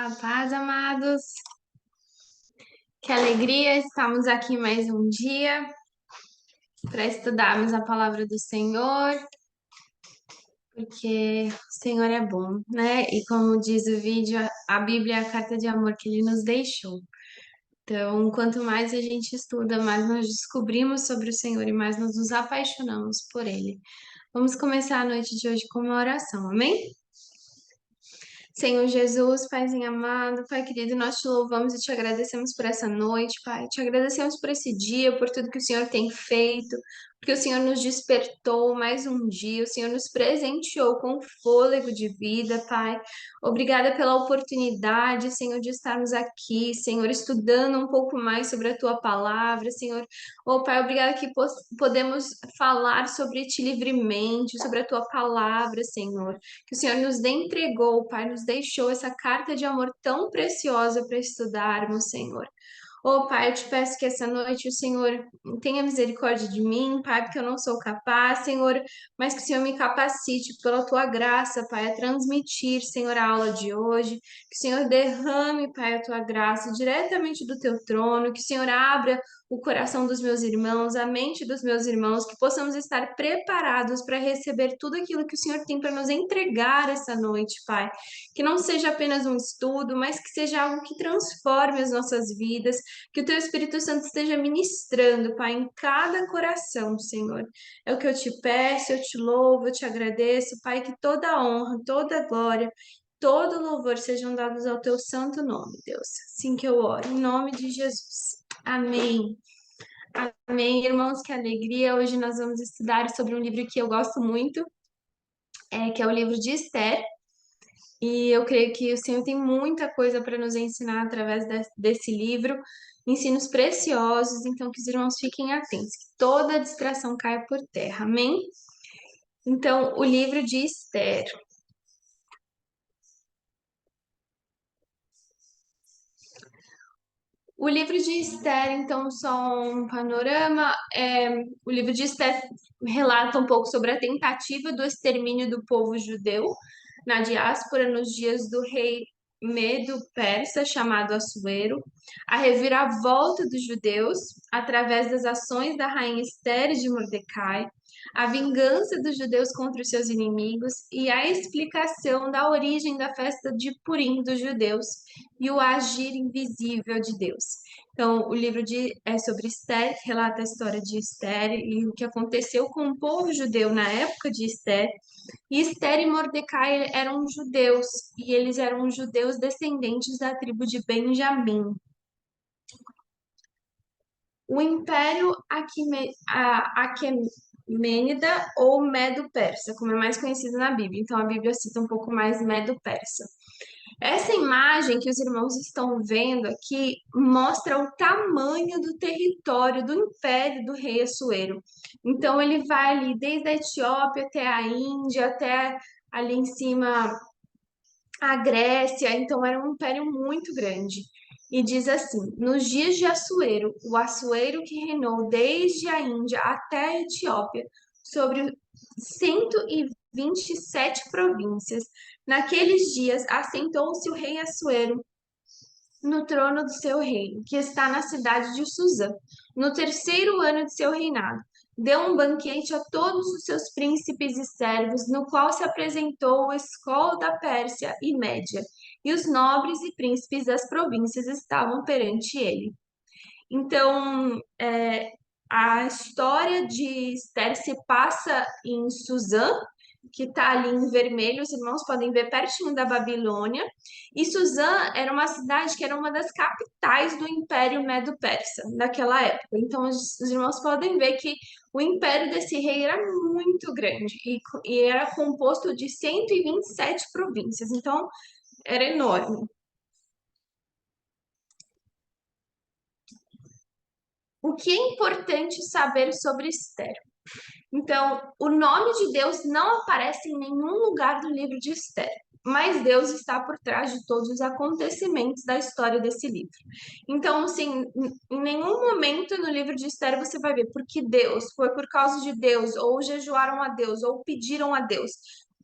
A paz, amados. Que alegria, estamos aqui mais um dia para estudarmos a palavra do Senhor, porque o Senhor é bom, né? E como diz o vídeo, a Bíblia é a carta de amor que ele nos deixou. Então, quanto mais a gente estuda, mais nós descobrimos sobre o Senhor e mais nós nos apaixonamos por ele. Vamos começar a noite de hoje com uma oração, amém? Senhor Jesus, Paizinho amado, Pai querido, nós te louvamos e te agradecemos por essa noite, Pai. Te agradecemos por esse dia, por tudo que o Senhor tem feito, porque o Senhor nos despertou mais um dia, o Senhor nos presenteou com fôlego de vida, Pai. Obrigada pela oportunidade, Senhor, de estarmos aqui, Senhor, estudando um pouco mais sobre a Tua palavra, Senhor. Oh, Pai, obrigada que podemos falar sobre Ti livremente, sobre a Tua palavra, Senhor, que o Senhor nos entregou, Pai, nos deixou essa carta de amor tão preciosa para estudarmos, Senhor. Oh, Pai, eu te peço que essa noite o Senhor tenha misericórdia de mim, Pai, porque eu não sou capaz, Senhor, mas que o Senhor me capacite pela tua graça, Pai, a transmitir, Senhor, a aula de hoje. Que o Senhor derrame, Pai, a tua graça diretamente do teu trono, que o Senhor abra o coração dos meus irmãos, a mente dos meus irmãos, que possamos estar preparados para receber tudo aquilo que o Senhor tem para nos entregar essa noite, Pai. Que não seja apenas um estudo, mas que seja algo que transforme as nossas vidas, que o Teu Espírito Santo esteja ministrando, Pai, em cada coração, Senhor. É o que eu te peço, eu te louvo, eu te agradeço, Pai, que toda a honra, toda a glória, todo louvor sejam dados ao Teu santo nome, Deus. Assim que eu oro, em nome de Jesus. Amém. Amém, irmãos, que alegria. Hoje nós vamos estudar sobre um livro que eu gosto muito, que é o livro de Esther. E eu creio que o Senhor tem muita coisa para nos ensinar através desse livro, ensinos preciosos, então que os irmãos fiquem atentos, que toda distração caia por terra, amém? Então, o livro de Esther. O livro de Esther, então, só um panorama. O livro de Esther relata um pouco sobre a tentativa do extermínio do povo judeu na diáspora nos dias do rei Medo-Persa, chamado Assuero, a reviravolta dos judeus através das ações da rainha Esther de Mordecai, a vingança dos judeus contra os seus inimigos e a explicação da origem da festa de Purim dos judeus e o agir invisível de Deus. Então, o livro é sobre Esther, que relata a história de Esther e o que aconteceu com o povo judeu na época de Esther. E Esther e Mordecai eram judeus, e eles eram judeus descendentes da tribo de Benjamim. O Império Aquemênida ou Medo-Persa, como é mais conhecido na Bíblia. Então, a Bíblia cita um pouco mais Medo-Persa. Essa imagem que os irmãos estão vendo aqui mostra o tamanho do território do império do rei Assuero. Então, ele vai ali desde a Etiópia até a Índia, até ali em cima a Grécia. Então, era um império muito grande. E diz assim: nos dias de Assuero, o Assuero que reinou desde a Índia até a Etiópia, sobre 127 províncias. Naqueles dias assentou-se o rei Assuero no trono do seu reino, que está na cidade de Suzã, no terceiro ano de seu reinado. Deu um banquete a todos os seus príncipes e servos, no qual se apresentou o escol da Pérsia e Média, e os nobres e príncipes das províncias estavam perante ele. Então, a história de Esther se passa em Suzã, que está ali em vermelho, os irmãos podem ver pertinho da Babilônia. E Suzã era uma cidade que era uma das capitais do Império Medo-Persa daquela época. Então, os irmãos podem ver que o império desse rei era muito grande e era composto de 127 províncias. Então, era enorme. O que é importante saber sobre Esther? Então, o nome de Deus não aparece em nenhum lugar do livro de Esther, mas Deus está por trás de todos os acontecimentos da história desse livro. Então, assim, em nenhum momento no livro de Esther você vai ver porque Deus, foi por causa de Deus, ou jejuaram a Deus, ou pediram a Deus.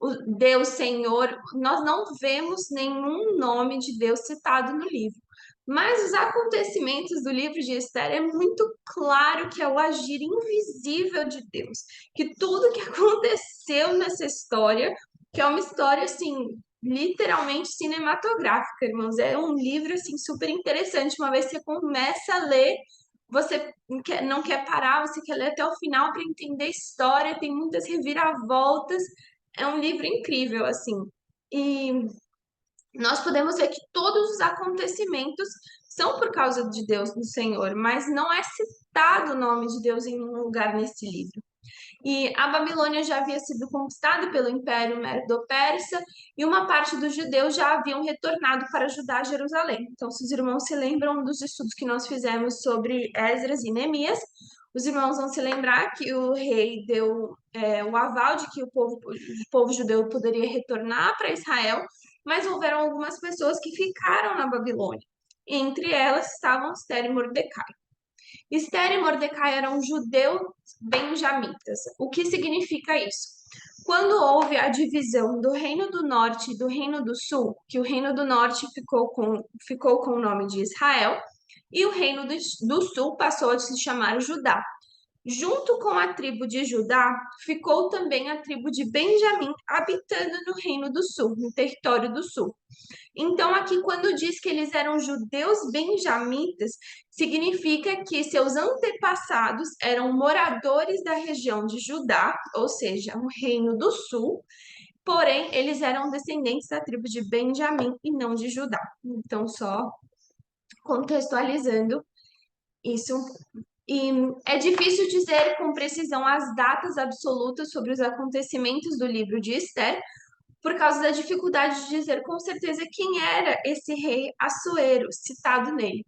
o Deus Senhor, nós não vemos nenhum nome de Deus citado no livro. Mas os acontecimentos do livro de Esther é muito claro que é o agir invisível de Deus, que tudo que aconteceu nessa história, que é uma história assim, literalmente cinematográfica, irmãos, é um livro assim super interessante. Uma vez que você começa a ler, você não quer parar, você quer ler até o final para entender a história, tem muitas reviravoltas. É um livro incrível, assim. E nós podemos ver que todos os acontecimentos são por causa de Deus, do Senhor, mas não é citado o nome de Deus em nenhum lugar nesse livro. E a Babilônia já havia sido conquistada pelo Império Medo-Persa e uma parte dos judeus já haviam retornado para ajudar Jerusalém. Então, se os irmãos se lembram dos estudos que nós fizemos sobre Esdras e Neemias, os irmãos vão se lembrar que o rei deu o aval de que o povo judeu poderia retornar para Israel, mas houveram algumas pessoas que ficaram na Babilônia. Entre elas estavam Esther e Mordecai. Esther e Mordecai eram judeus benjamitas. O que significa isso? Quando houve a divisão do Reino do Norte e do Reino do Sul, que o Reino do Norte ficou com o nome de Israel, e o Reino do Sul passou a se chamar Judá. Junto com a tribo de Judá, ficou também a tribo de Benjamim, habitando no Reino do Sul, no território do Sul. Então, aqui, quando diz que eles eram judeus benjamitas, significa que seus antepassados eram moradores da região de Judá, ou seja, o Reino do Sul, porém, eles eram descendentes da tribo de Benjamim e não de Judá. Então, só contextualizando isso. E é difícil dizer com precisão as datas absolutas sobre os acontecimentos do livro de Esther, por causa da dificuldade de dizer com certeza quem era esse rei Assuero citado nele.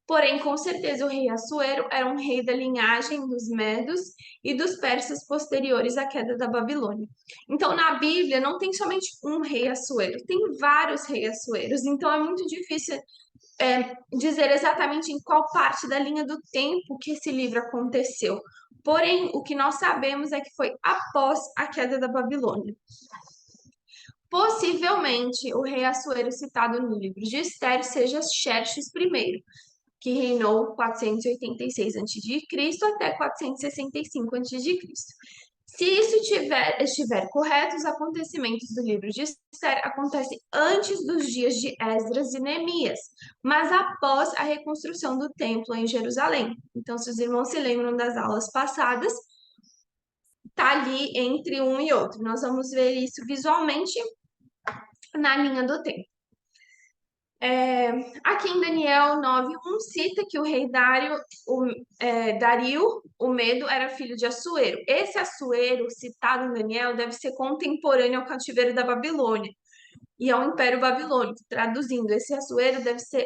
Porém, com certeza o rei Assuero era um rei da linhagem dos Medos e dos persas posteriores à queda da Babilônia. Então, na Bíblia não tem somente um rei Assuero, tem vários reis Assueros. Então, é muito difícil dizer exatamente em qual parte da linha do tempo que esse livro aconteceu. Porém, o que nós sabemos é que foi após a queda da Babilônia. Possivelmente, o rei Assuero citado no livro de Esther seja Xerxes I, que reinou 486 a.C. até 465 a.C. Se isso estiver correto, os acontecimentos do livro de Esther acontecem antes dos dias de Esdras e Neemias, mas após a reconstrução do templo em Jerusalém. Então, se os irmãos se lembram das aulas passadas, está ali entre um e outro. Nós vamos ver isso visualmente na linha do tempo. Aqui em Daniel 9:1 cita que o rei Dario, o Medo, era filho de Assuero. Esse Assuero, citado em Daniel, deve ser contemporâneo ao cativeiro da Babilônia e ao Império Babilônico. Traduzindo, esse Assuero deve ser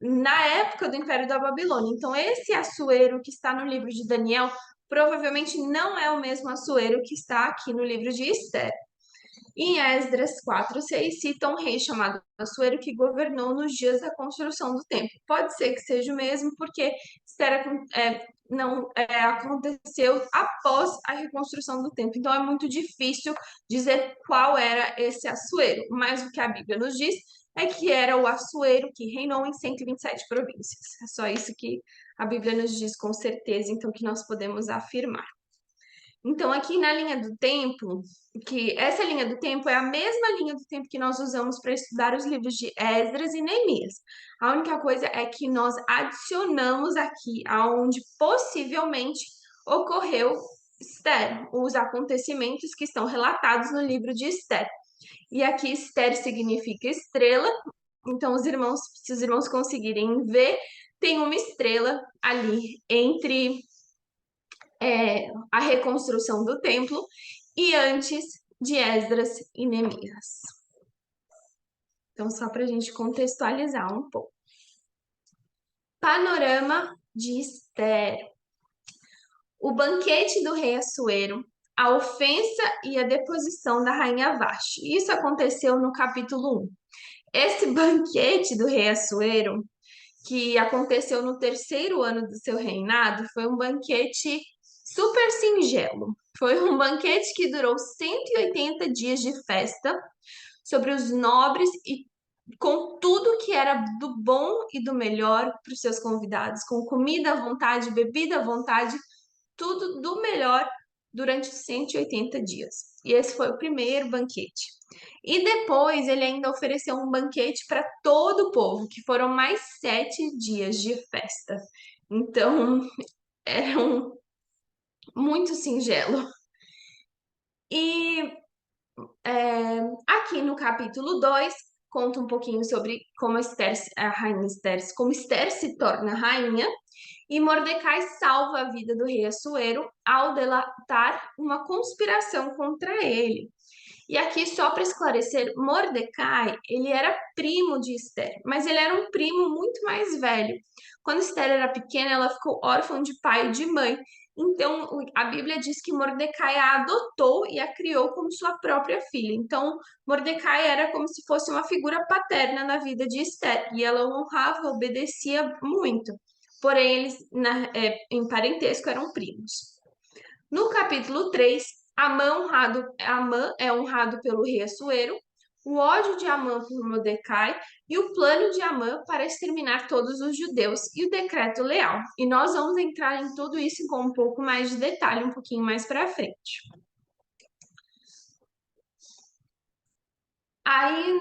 na época do Império da Babilônia. Então, esse Assuero que está no livro de Daniel provavelmente não é o mesmo Assuero que está aqui no livro de Esther. Em Esdras 4:6 cita um rei chamado Assuero que governou nos dias da construção do templo. Pode ser que seja o mesmo, porque Esther não aconteceu após a reconstrução do templo. Então é muito difícil dizer qual era esse Assuero. Mas o que a Bíblia nos diz é que era o Assuero que reinou em 127 províncias. É só isso que a Bíblia nos diz com certeza, então que nós podemos afirmar. Então, aqui na linha do tempo, que essa linha do tempo é a mesma linha do tempo que nós usamos para estudar os livros de Esdras e Neemias. A única coisa é que nós adicionamos aqui aonde possivelmente ocorreu Esther, os acontecimentos que estão relatados no livro de Esther. E aqui Esther significa estrela, então se os irmãos conseguirem ver, tem uma estrela ali entre a reconstrução do templo e antes de Esdras e Neemias. Então, só para a gente contextualizar um pouco. Panorama de Esther. O banquete do rei Assuero, a ofensa e a deposição da rainha Vashti. Isso aconteceu no capítulo 1. Esse banquete do rei Assuero, que aconteceu no terceiro ano do seu reinado, foi um banquete super singelo. Foi um banquete que durou 180 dias de festa sobre os nobres e com tudo que era do bom e do melhor para os seus convidados, com comida à vontade, bebida à vontade, tudo do melhor durante 180 dias. E esse foi o primeiro banquete. E depois ele ainda ofereceu um banquete para todo o povo, que foram mais 7 dias de festa. Então, era muito singelo. E aqui no capítulo 2 conta um pouquinho sobre como a rainha Esther, como Esther se torna rainha, e Mordecai salva a vida do rei Assuero ao delatar uma conspiração contra ele. E aqui, só para esclarecer, Mordecai, ele era primo de Esther, mas ele era um primo muito mais velho. Quando Esther era pequena, ela ficou órfã de pai e de mãe. Então, a Bíblia diz que Mordecai a adotou e a criou como sua própria filha. Então, Mordecai era como se fosse uma figura paterna na vida de Esther, e ela o honrava, obedecia muito. Porém, eles, em parentesco, eram primos. No capítulo 3, Amã é honrado pelo rei Assuero, o ódio de Amã por Mordecai e o plano de Amã para exterminar todos os judeus e o decreto leal. E nós vamos entrar em tudo isso com um pouco mais de detalhe, um pouquinho mais para frente. Aí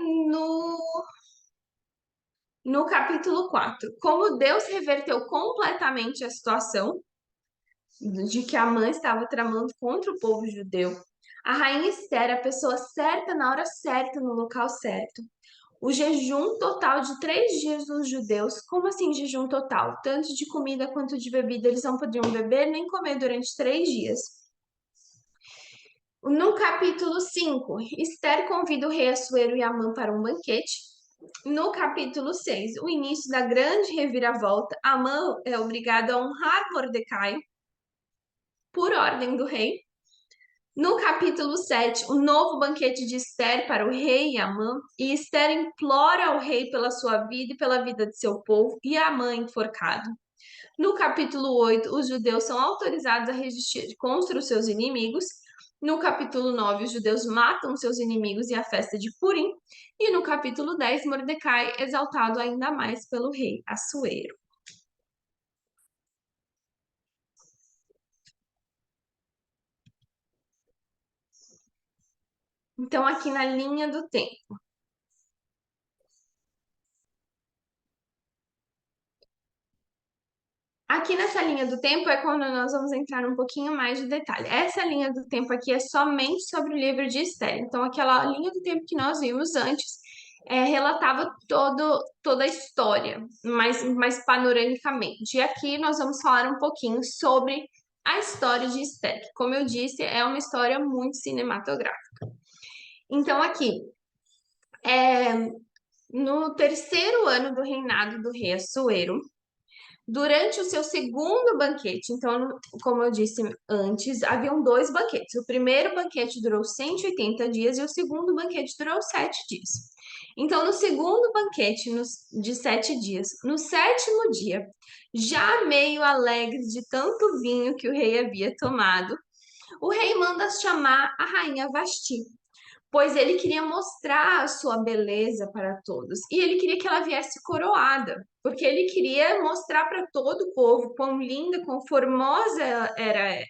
no capítulo 4, como Deus reverteu completamente a situação, de que Amã estava tramando contra o povo judeu. A rainha Esther, a pessoa certa na hora certa, no local certo. O jejum total de 3 dias dos judeus. Como assim jejum total? Tanto de comida quanto de bebida, eles não podiam beber nem comer durante 3 dias. No capítulo 5, Esther convida o rei Assuero e Amã para um banquete. No capítulo 6, o início da grande reviravolta, Amã é obrigado a honrar Mordecai por ordem do rei. No capítulo 7, o novo banquete de Esther para o rei e Amã, e Esther implora ao rei pela sua vida e pela vida de seu povo, e Amã enforcado. No capítulo 8, os judeus são autorizados a resistir contra os seus inimigos. No capítulo 9, os judeus matam seus inimigos e a festa de Purim. E no capítulo 10, Mordecai exaltado ainda mais pelo rei Assuero. Então, aqui na linha do tempo. Aqui nessa linha do tempo é quando nós vamos entrar um pouquinho mais de detalhe. Essa linha do tempo aqui é somente sobre o livro de Esther. Então, aquela linha do tempo que nós vimos antes relatava toda a história, mais panoramicamente. E aqui nós vamos falar um pouquinho sobre a história de Esther, que, como eu disse, é uma história muito cinematográfica. Então, aqui, no terceiro ano do reinado do rei Assuero, durante o seu segundo banquete, então, como eu disse antes, haviam dois banquetes. O primeiro banquete durou 180 dias e o segundo banquete durou 7 dias. Então, no segundo banquete de 7 dias, no sétimo dia, já meio alegre de tanto vinho que o rei havia tomado, o rei manda chamar a rainha Vasti, pois ele queria mostrar a sua beleza para todos. E ele queria que ela viesse coroada, porque ele queria mostrar para todo o povo quão linda, quão formosa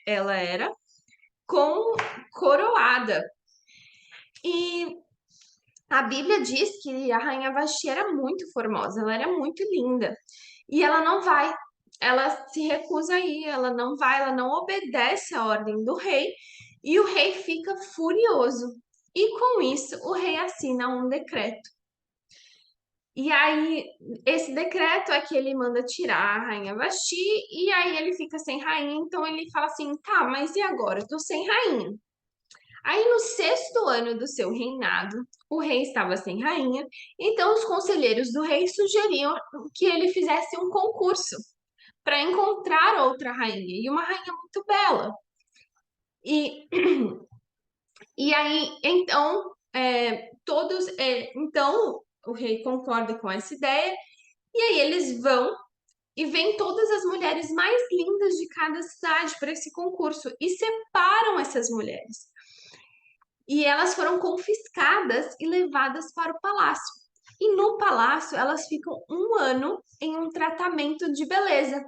ela era, com coroada. E a Bíblia diz que a rainha Vasti era muito formosa, ela era muito linda. E ela não vai, ela se recusa a ir, ela não vai, ela não obedece à ordem do rei, e o rei fica furioso. E com isso, o rei assina um decreto. E aí, esse decreto é que ele manda tirar a rainha Vasti, e aí ele fica sem rainha, então ele fala assim: tá, mas e agora? Eu tô sem rainha. Aí, no sexto ano do seu reinado, o rei estava sem rainha, então os conselheiros do rei sugeriam que ele fizesse um concurso para encontrar outra rainha, e uma rainha muito bela. E, e aí, então, então o rei concorda com essa ideia, e aí eles vão e vêm todas as mulheres mais lindas de cada cidade para esse concurso e separam essas mulheres. E elas foram confiscadas e levadas para o palácio. E no palácio elas ficam um ano em um tratamento de beleza,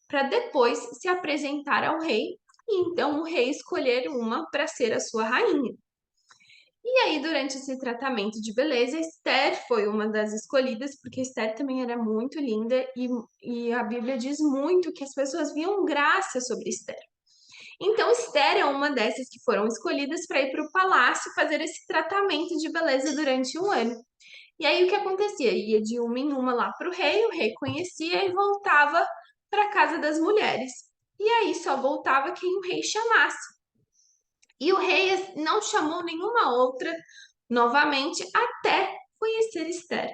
para depois se apresentar ao rei e então o rei escolher uma para ser a sua rainha. E aí, durante esse tratamento de beleza, Esther foi uma das escolhidas, porque Esther também era muito linda e a Bíblia diz muito que as pessoas viam graça sobre Esther. Então, Esther é uma dessas que foram escolhidas para ir para o palácio fazer esse tratamento de beleza durante um ano. E aí, o que acontecia? Ia de uma em uma lá para o rei conhecia e voltava para a casa das mulheres. E aí, só voltava quem o rei chamasse. E o rei não chamou nenhuma outra novamente até conhecer Esther.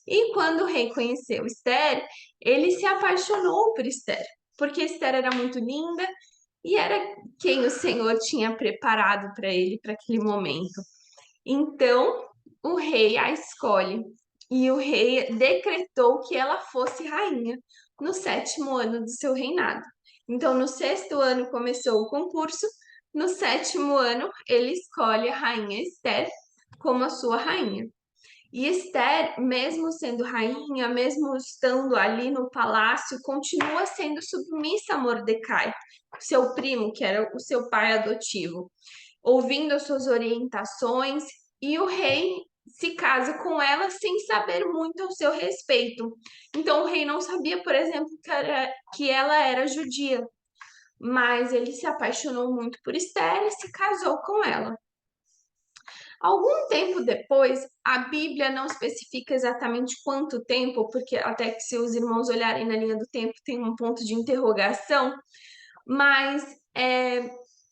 E quando o rei conheceu Esther, ele se apaixonou por Esther, porque Esther era muito linda e era quem o Senhor tinha preparado para ele para aquele momento. Então, o rei a escolhe e o rei decretou que ela fosse rainha no 7º ano do seu reinado. Então, no 6º ano começou o concurso, no 7º ano ele escolhe a rainha Esther como a sua rainha. E Esther, mesmo sendo rainha, mesmo estando ali no palácio, continua sendo submissa a Mordecai, seu primo, que era o seu pai adotivo, ouvindo as suas orientações, e o rei se casa com ela sem saber muito ao seu respeito. Então, o rei não sabia, por exemplo, que ela era judia, mas ele se apaixonou muito por Esther e se casou com ela. Algum tempo depois, a Bíblia não especifica exatamente quanto tempo, porque até que se os irmãos olharem na linha do tempo tem um ponto de interrogação, mas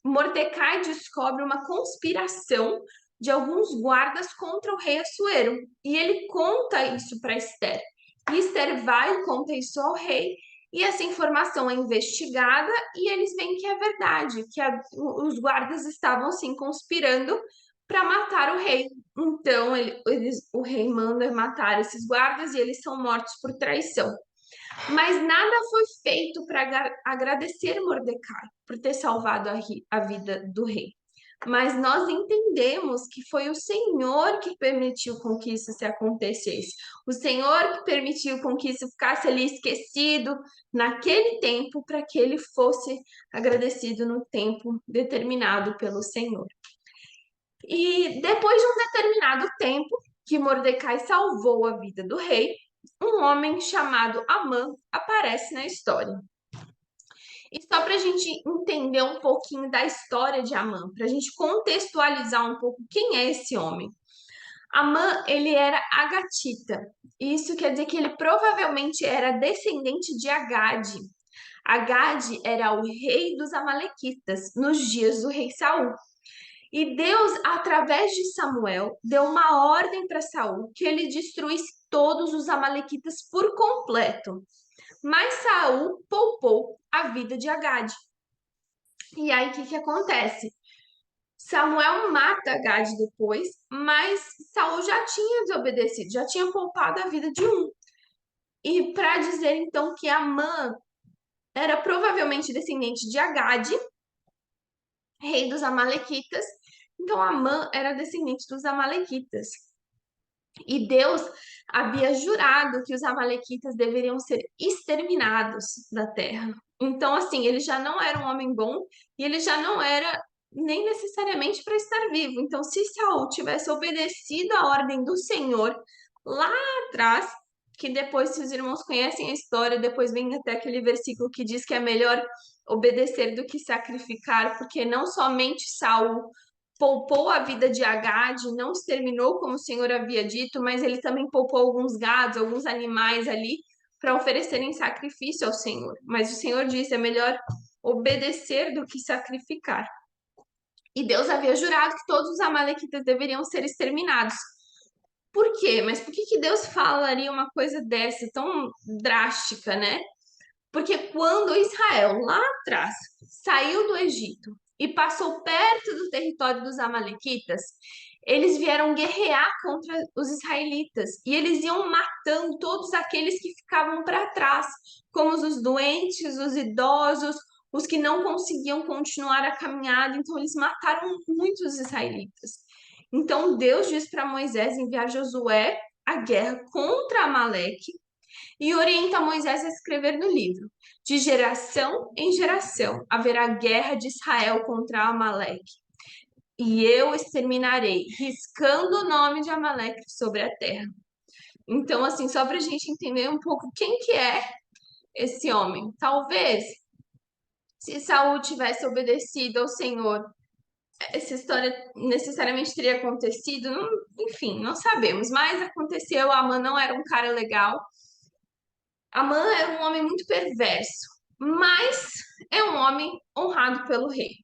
Mordecai descobre uma conspiração de alguns guardas contra o rei Assuero, e ele conta isso para Esther. E Esther vai e conta isso ao rei, e essa informação é investigada e eles veem que é verdade, que os guardas estavam sim conspirando para matar o rei. Então, o rei manda matar esses guardas e eles são mortos por traição. Mas nada foi feito para agradecer Mordecai por ter salvado a vida do rei. Mas nós entendemos que foi o Senhor que permitiu com que isso se acontecesse. O Senhor que permitiu com que isso ficasse ali esquecido naquele tempo para que ele fosse agradecido no tempo determinado pelo Senhor. E depois de um determinado tempo que Mordecai salvou a vida do rei, um homem chamado Amã aparece na história. E só para a gente entender um pouquinho da história de Amã, para a gente contextualizar um pouco quem é esse homem. Amã, ele era agatita. Isso quer dizer que ele provavelmente era descendente de Agade. Agade era o rei dos Amalequitas nos dias do rei Saul. E Deus, através de Samuel, deu uma ordem para Saul que ele destruísse todos os amalequitas por completo. Mas Saul poupou a vida de Agade. E aí, o que acontece? Samuel mata Agade depois, mas Saul já tinha desobedecido, já tinha poupado a vida de um. E para dizer então que Amã era provavelmente descendente de Agade, rei dos Amalequitas, então Amã era descendente dos Amalequitas. E Deus havia jurado que os amalequitas deveriam ser exterminados da terra. Então, assim, ele já não era um homem bom e ele já não era nem necessariamente para estar vivo. Então, se Saul tivesse obedecido a ordem do Senhor lá atrás, que depois, se os irmãos conhecem a história, depois vem até aquele versículo que diz que é melhor obedecer do que sacrificar, porque não somente Saul poupou a vida de Agade, não exterminou como o Senhor havia dito, mas ele também poupou alguns gados, alguns animais ali para oferecerem sacrifício ao Senhor. Mas o Senhor disse: é melhor obedecer do que sacrificar. E Deus havia jurado que todos os amalequitas deveriam ser exterminados. Por quê? Mas por que Deus falaria uma coisa dessa tão drástica, né? Porque quando Israel, lá atrás, saiu do Egito e passou perto do território dos Amalequitas, eles vieram guerrear contra os israelitas e eles iam matando todos aqueles que ficavam para trás, como os doentes, os idosos, os que não conseguiam continuar a caminhada. Então, eles mataram muitos israelitas. Então, Deus diz para Moisés enviar Josué à guerra contra Amaleque e orienta Moisés a escrever no livro: de geração em geração haverá guerra de Israel contra Amaleque, e eu exterminarei, riscando o nome de Amaleque sobre a terra. Então, assim, só para a gente entender um pouco quem que é esse homem. Talvez, se Saul tivesse obedecido ao Senhor, essa história necessariamente teria acontecido. Enfim, não sabemos. Mas aconteceu. Amã não era um cara legal. Amã era um homem muito perverso, mas é um homem honrado pelo rei.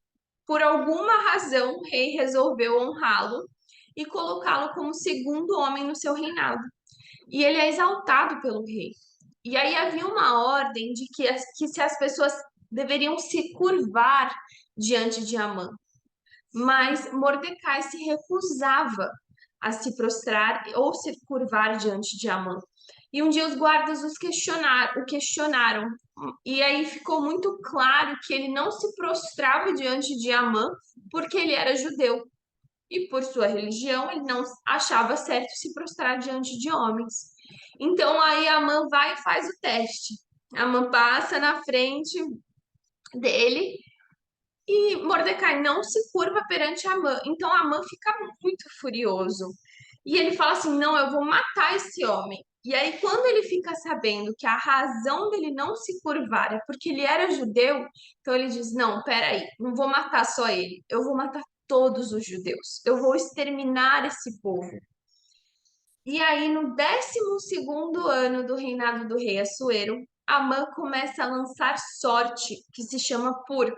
Por alguma razão, o rei resolveu honrá-lo e colocá-lo como segundo homem no seu reinado. E ele é exaltado pelo rei. E aí havia uma ordem de que se as pessoas deveriam se curvar diante de Amã. Mas Mordecai se recusava a se prostrar ou se curvar diante de Amã. E um dia os guardas o questionaram. E aí ficou muito claro que ele não se prostrava diante de Amã porque ele era judeu. E por sua religião, ele não achava certo se prostrar diante de homens. Então aí Amã vai e faz o teste. Amã passa na frente dele e Mordecai não se curva perante Amã. Então Amã fica muito furioso. E ele fala assim: não, eu vou matar esse homem. E aí, quando ele fica sabendo que a razão dele não se curvar é porque ele era judeu, então ele diz: não, peraí, não vou matar só ele, eu vou matar todos os judeus, eu vou exterminar esse povo. E aí, no 12º ano do reinado do rei Assuero, Amã começa a lançar sorte, que se chama Pur.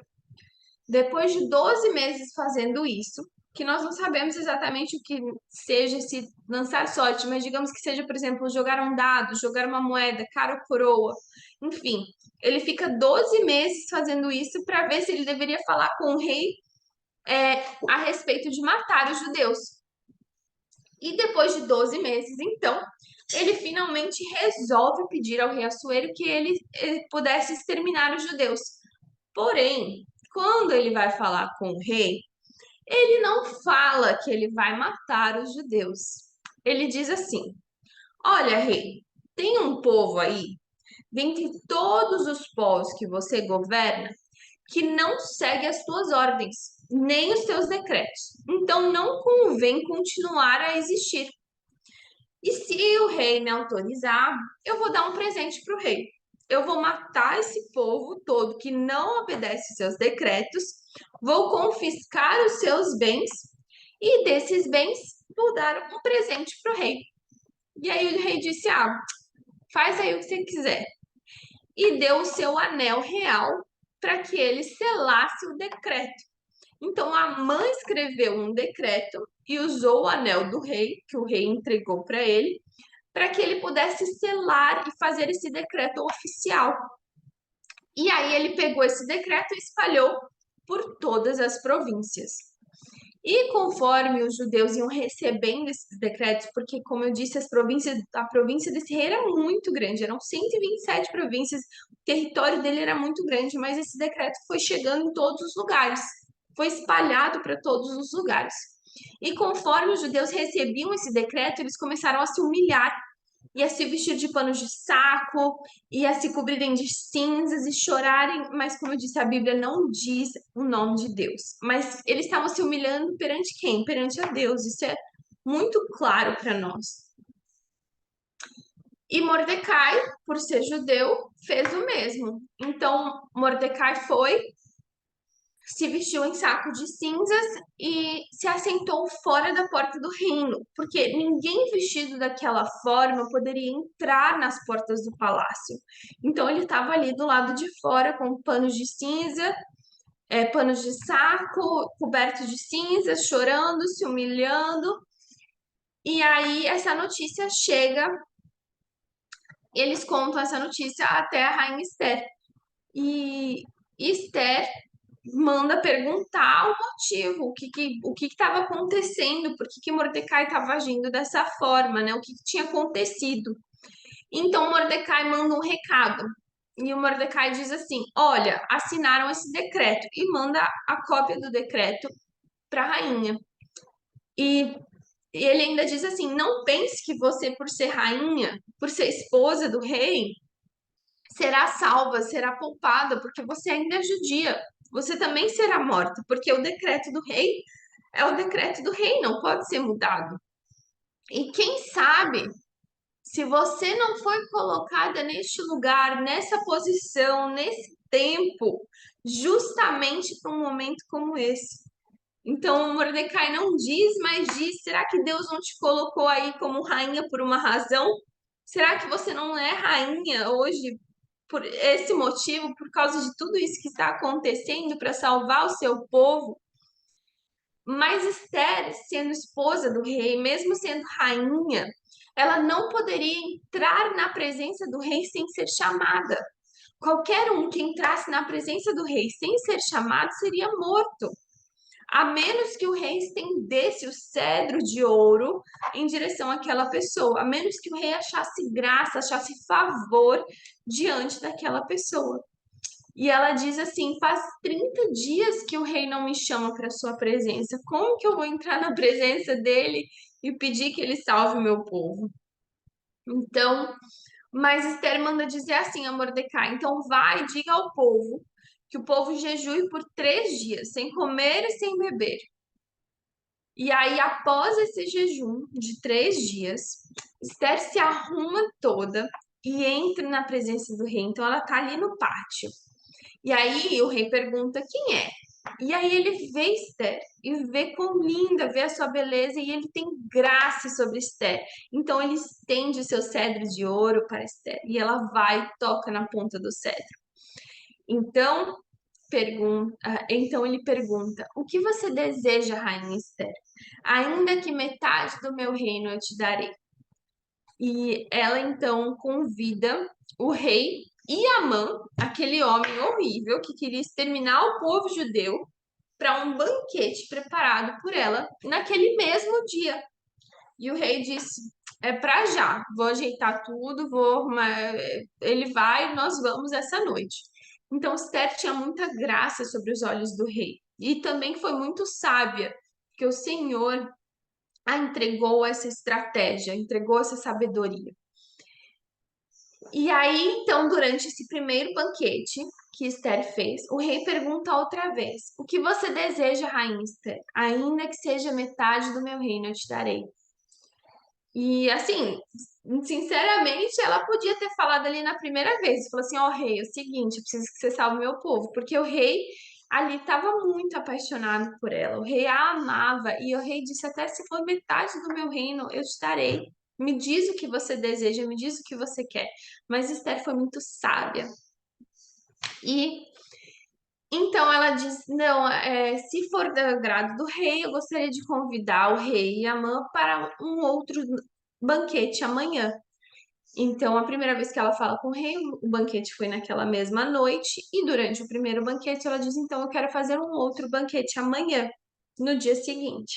Depois de 12 meses fazendo isso, que nós não sabemos exatamente o que seja esse lançar sorte, mas digamos que seja, por exemplo, jogar um dado, jogar uma moeda, cara ou coroa, enfim, ele fica 12 meses fazendo isso para ver se ele deveria falar com o rei a respeito de matar os judeus. E depois de 12 meses, então, ele finalmente resolve pedir ao rei Assuero que ele pudesse exterminar os judeus. Porém, quando ele vai falar com o rei, ele não fala que ele vai matar os judeus. Ele diz assim: olha, rei, tem um povo aí, dentre todos os povos que você governa, que não segue as tuas ordens, nem os teus decretos. Então não convém continuar a existir. E se o rei me autorizar, eu vou dar um presente para o rei. Eu vou matar esse povo todo que não obedece seus decretos, vou confiscar os seus bens e desses bens vou dar um presente para o rei. E aí o rei disse: ah, faz aí o que você quiser. E deu o seu anel real para que ele selasse o decreto. Então a mãe escreveu um decreto e usou o anel do rei, que o rei entregou para ele, para que ele pudesse selar e fazer esse decreto oficial. E aí ele pegou esse decreto e espalhou por todas as províncias. E conforme os judeus iam recebendo esses decretos, porque, como eu disse, a província desse rei era muito grande, eram 127 províncias, o território dele era muito grande, mas esse decreto foi chegando em todos os lugares, foi espalhado para todos os lugares. E conforme os judeus recebiam esse decreto, eles começaram a se humilhar e a se vestir de panos de saco, e a se cobrirem de cinzas e chorarem, mas como eu disse, a Bíblia não diz o nome de Deus. Mas eles estavam se humilhando perante quem? Perante a Deus. Isso é muito claro para nós. E Mordecai, por ser judeu, fez o mesmo. Então, Mordecai foi, se vestiu em saco de cinzas e se assentou fora da porta do reino, porque ninguém vestido daquela forma poderia entrar nas portas do palácio. Então ele estava ali do lado de fora com panos de cinza, panos de saco, coberto de cinzas, chorando, se humilhando. E aí essa notícia chega, eles contam essa notícia até a rainha Esther. E Esther manda perguntar o motivo, o que estava acontecendo, por que Mordecai estava agindo dessa forma, né? O que tinha acontecido. Então Mordecai manda um recado. E o Mordecai diz assim: olha, assinaram esse decreto e manda a cópia do decreto para a rainha. E ele ainda diz assim: não pense que você, por ser rainha, por ser esposa do rei, será salva, será poupada, porque você ainda é judia. Você também será morta, porque o decreto do rei é o decreto do rei, não pode ser mudado. E quem sabe, se você não foi colocada neste lugar, nessa posição, nesse tempo, justamente para um momento como esse. Então, Mordecai não diz, mas diz: será que Deus não te colocou aí como rainha por uma razão? Será que você não é rainha hoje por esse motivo, por causa de tudo isso que está acontecendo para salvar o seu povo? Mas Esther, sendo esposa do rei, mesmo sendo rainha, ela não poderia entrar na presença do rei sem ser chamada. Qualquer um que entrasse na presença do rei sem ser chamado seria morto, a menos que o rei estendesse o cedro de ouro em direção àquela pessoa, a menos que o rei achasse graça, achasse favor diante daquela pessoa. E ela diz assim: faz 30 dias que o rei não me chama para sua presença. Como que eu vou entrar na presença dele e pedir que ele salve o meu povo? Então, mas Esther manda dizer assim a Mordecai: então vai, diga ao povo que o povo jejue por 3 dias, sem comer e sem beber. E aí, após esse jejum de 3 dias, Esther se arruma toda e entra na presença do rei. Então, ela tá ali no pátio. E aí, o rei pergunta quem é. E aí, ele vê Esther e vê quão linda, vê a sua beleza e ele tem graça sobre Esther. Então, ele estende seu cedro de ouro para Esther e ela vai e toca na ponta do cedro. Então, então ele pergunta: o que você deseja, rainha Esther? Ainda que metade do meu reino eu te darei. E ela então convida o rei e Amã, aquele homem horrível que queria exterminar o povo judeu, para um banquete preparado por ela naquele mesmo dia. E o rei disse: é para já, vou ajeitar tudo, vou arrumar. Ele vai, nós vamos essa noite. Então, Esther tinha muita graça sobre os olhos do rei e também foi muito sábia, porque o Senhor a entregou essa estratégia, entregou essa sabedoria. E aí, então, durante esse primeiro banquete que Esther fez, o rei pergunta outra vez: o que você deseja, rainha Esther? Ainda que seja metade do meu reino, eu te darei. E assim, sinceramente, ela podia ter falado ali na primeira vez, falou assim: ó, rei, é o seguinte, eu preciso que você salve o meu povo, porque o rei ali estava muito apaixonado por ela, o rei a amava, e o rei disse: até se for metade do meu reino, eu te darei. Me diz o que você deseja, me diz o que você quer. Mas Esther foi muito sábia. E então ela diz: não, se for do agrado do rei, eu gostaria de convidar o rei e a Amã para um outro banquete amanhã. Então, a primeira vez que ela fala com o rei, o banquete foi naquela mesma noite, e durante o primeiro banquete ela diz: então eu quero fazer um outro banquete amanhã, no dia seguinte.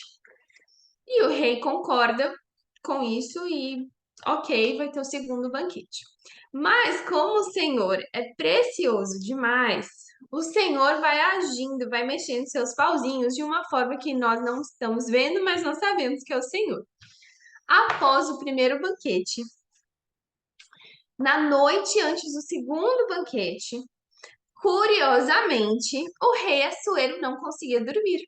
E o rei concorda com isso e, ok, vai ter o segundo banquete. Mas como o Senhor é precioso demais, o Senhor vai agindo, vai mexendo seus pauzinhos de uma forma que nós não estamos vendo, mas nós sabemos que é o Senhor. Após o primeiro banquete, na noite antes do segundo banquete, curiosamente, o rei Assuero não conseguia dormir.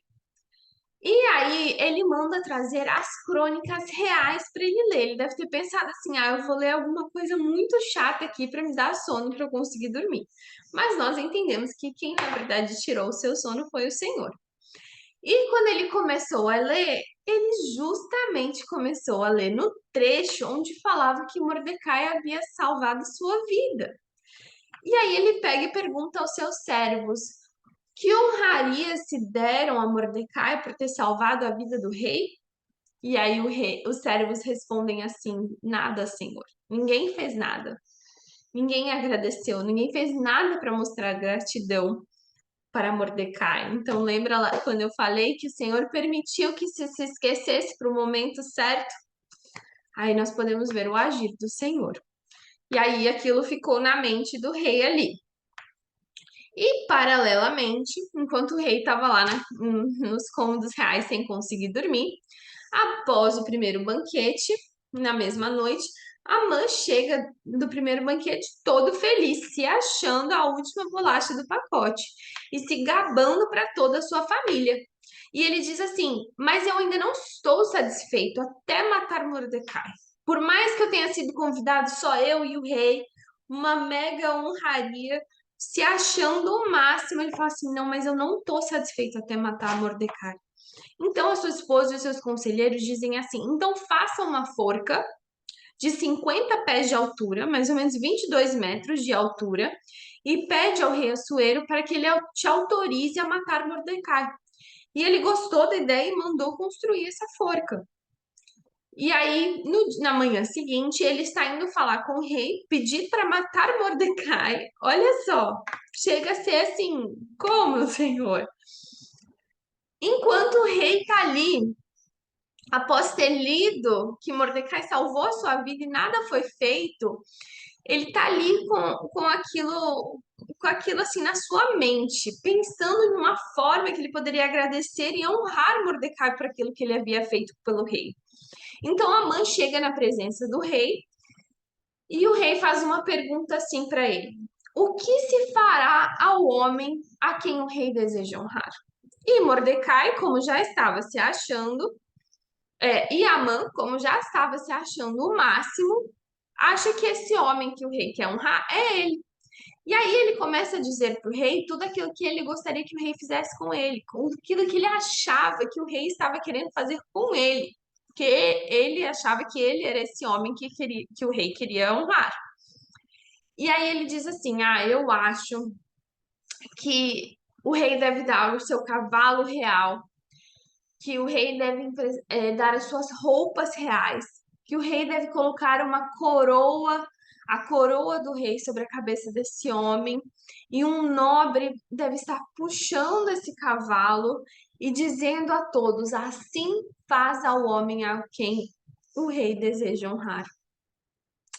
E aí ele manda trazer as crônicas reais para ele ler. Ele deve ter pensado assim: ah, eu vou ler alguma coisa muito chata aqui para me dar sono para eu conseguir dormir. Mas nós entendemos que quem na verdade tirou o seu sono foi o Senhor. E quando ele começou a ler, ele justamente começou a ler no trecho onde falava que Mordecai havia salvado sua vida. E aí ele pega e pergunta aos seus servos: que honrarias se deram a Mordecai por ter salvado a vida do rei? E aí os servos respondem assim: nada, Senhor. Ninguém fez nada. Ninguém agradeceu, ninguém fez nada para mostrar gratidão para Mordecai. Então lembra lá quando eu falei que o Senhor permitiu que se esquecesse para o momento certo? Aí nós podemos ver o agir do Senhor. E aí aquilo ficou na mente do rei ali. E, paralelamente, enquanto o rei estava lá nos cômodos reais sem conseguir dormir, após o primeiro banquete, na mesma noite, Amã chega do primeiro banquete todo feliz, se achando a última bolacha do pacote e se gabando para toda a sua família. E ele diz assim: Mas eu ainda não estou satisfeito até matar Mordecai. Por mais que eu tenha sido convidado, só eu e o rei, uma mega honraria, se achando o máximo, ele fala assim: Não, mas eu não estou satisfeito até matar Mordecai. Então a sua esposa e os seus conselheiros dizem assim: Então faça uma forca de 50 pés de altura, mais ou menos 22 metros de altura, e pede ao rei Assuero para que ele te autorize a matar Mordecai. E ele gostou da ideia e mandou construir essa forca. E aí, na manhã seguinte, ele está indo falar com o rei, pedir para matar Mordecai. Olha só, chega a ser assim, como, Senhor? Enquanto o rei está ali, após ter lido que Mordecai salvou a sua vida e nada foi feito, ele está ali com aquilo assim na sua mente, pensando em uma forma que ele poderia agradecer e honrar Mordecai por aquilo que ele havia feito pelo rei. Então Amã chega na presença do rei e o rei faz uma pergunta assim para ele: O que se fará ao homem a quem o rei deseja honrar? E Mordecai, como já estava se achando, e Amã, como já estava se achando o máximo, acha que esse homem que o rei quer honrar é ele. E aí ele começa a dizer para o rei tudo aquilo que ele gostaria que o rei fizesse com ele, com aquilo que ele achava que o rei estava querendo fazer com ele, porque ele achava que ele era esse homem que o rei queria honrar. E aí ele diz assim: Ah, eu acho que o rei deve dar o seu cavalo real, que o rei deve dar as suas roupas reais, que o rei deve colocar uma coroa, a coroa do rei sobre a cabeça desse homem, e um nobre deve estar puxando esse cavalo e dizendo a todos: assim faz ao homem a quem o rei deseja honrar.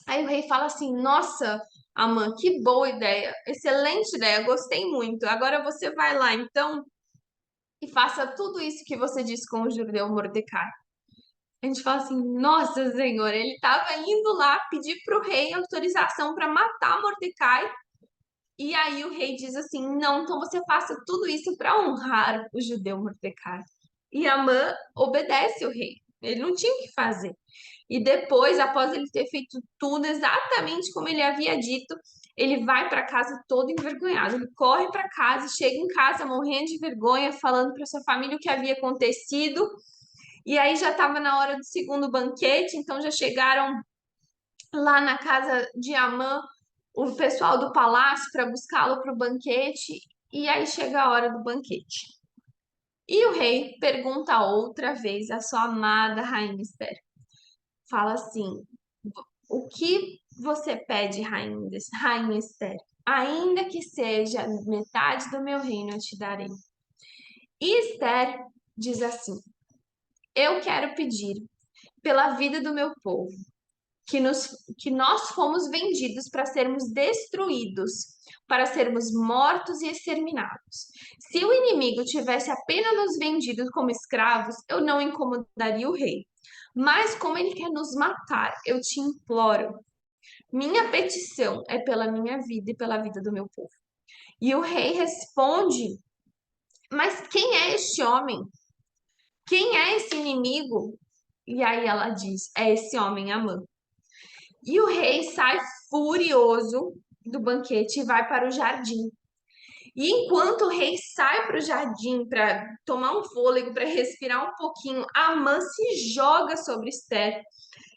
Aí o rei fala assim: Nossa, Amã, que boa ideia, excelente ideia, gostei muito. Agora você vai lá então e faça tudo isso que você disse com o judeu Mordecai. A gente fala assim: Nossa, Senhor, ele estava indo lá pedir para o rei autorização para matar Mordecai. E aí o rei diz assim: Não, então você faça tudo isso para honrar o judeu Mordecai. E Amã obedece o rei. Ele não tinha o que fazer. E depois, após ele ter feito tudo exatamente como ele havia dito, ele vai para casa todo envergonhado. Ele corre para casa, chega em casa morrendo de vergonha, falando para sua família o que havia acontecido. E aí já estava na hora do segundo banquete, então já chegaram lá na casa de Amã o pessoal do palácio para buscá-lo para o banquete. E aí chega a hora do banquete. E o rei pergunta outra vez à sua amada rainha Esther. Fala assim: O que você pede, rainha Esther? Ainda que seja metade do meu reino, eu te darei. E Esther diz assim: Eu quero pedir pela vida do meu povo, que nós fomos vendidos para sermos destruídos, para sermos mortos e exterminados. Se o inimigo tivesse apenas nos vendido como escravos, eu não incomodaria o rei. Mas como ele quer nos matar, eu te imploro. Minha petição é pela minha vida e pela vida do meu povo. E o rei responde: Mas quem é este homem? Quem é esse inimigo? E aí ela diz: É esse homem Amã. E o rei sai furioso do banquete e vai para o jardim. E enquanto o rei sai para o jardim para tomar um fôlego, para respirar um pouquinho, Amã se joga sobre Esther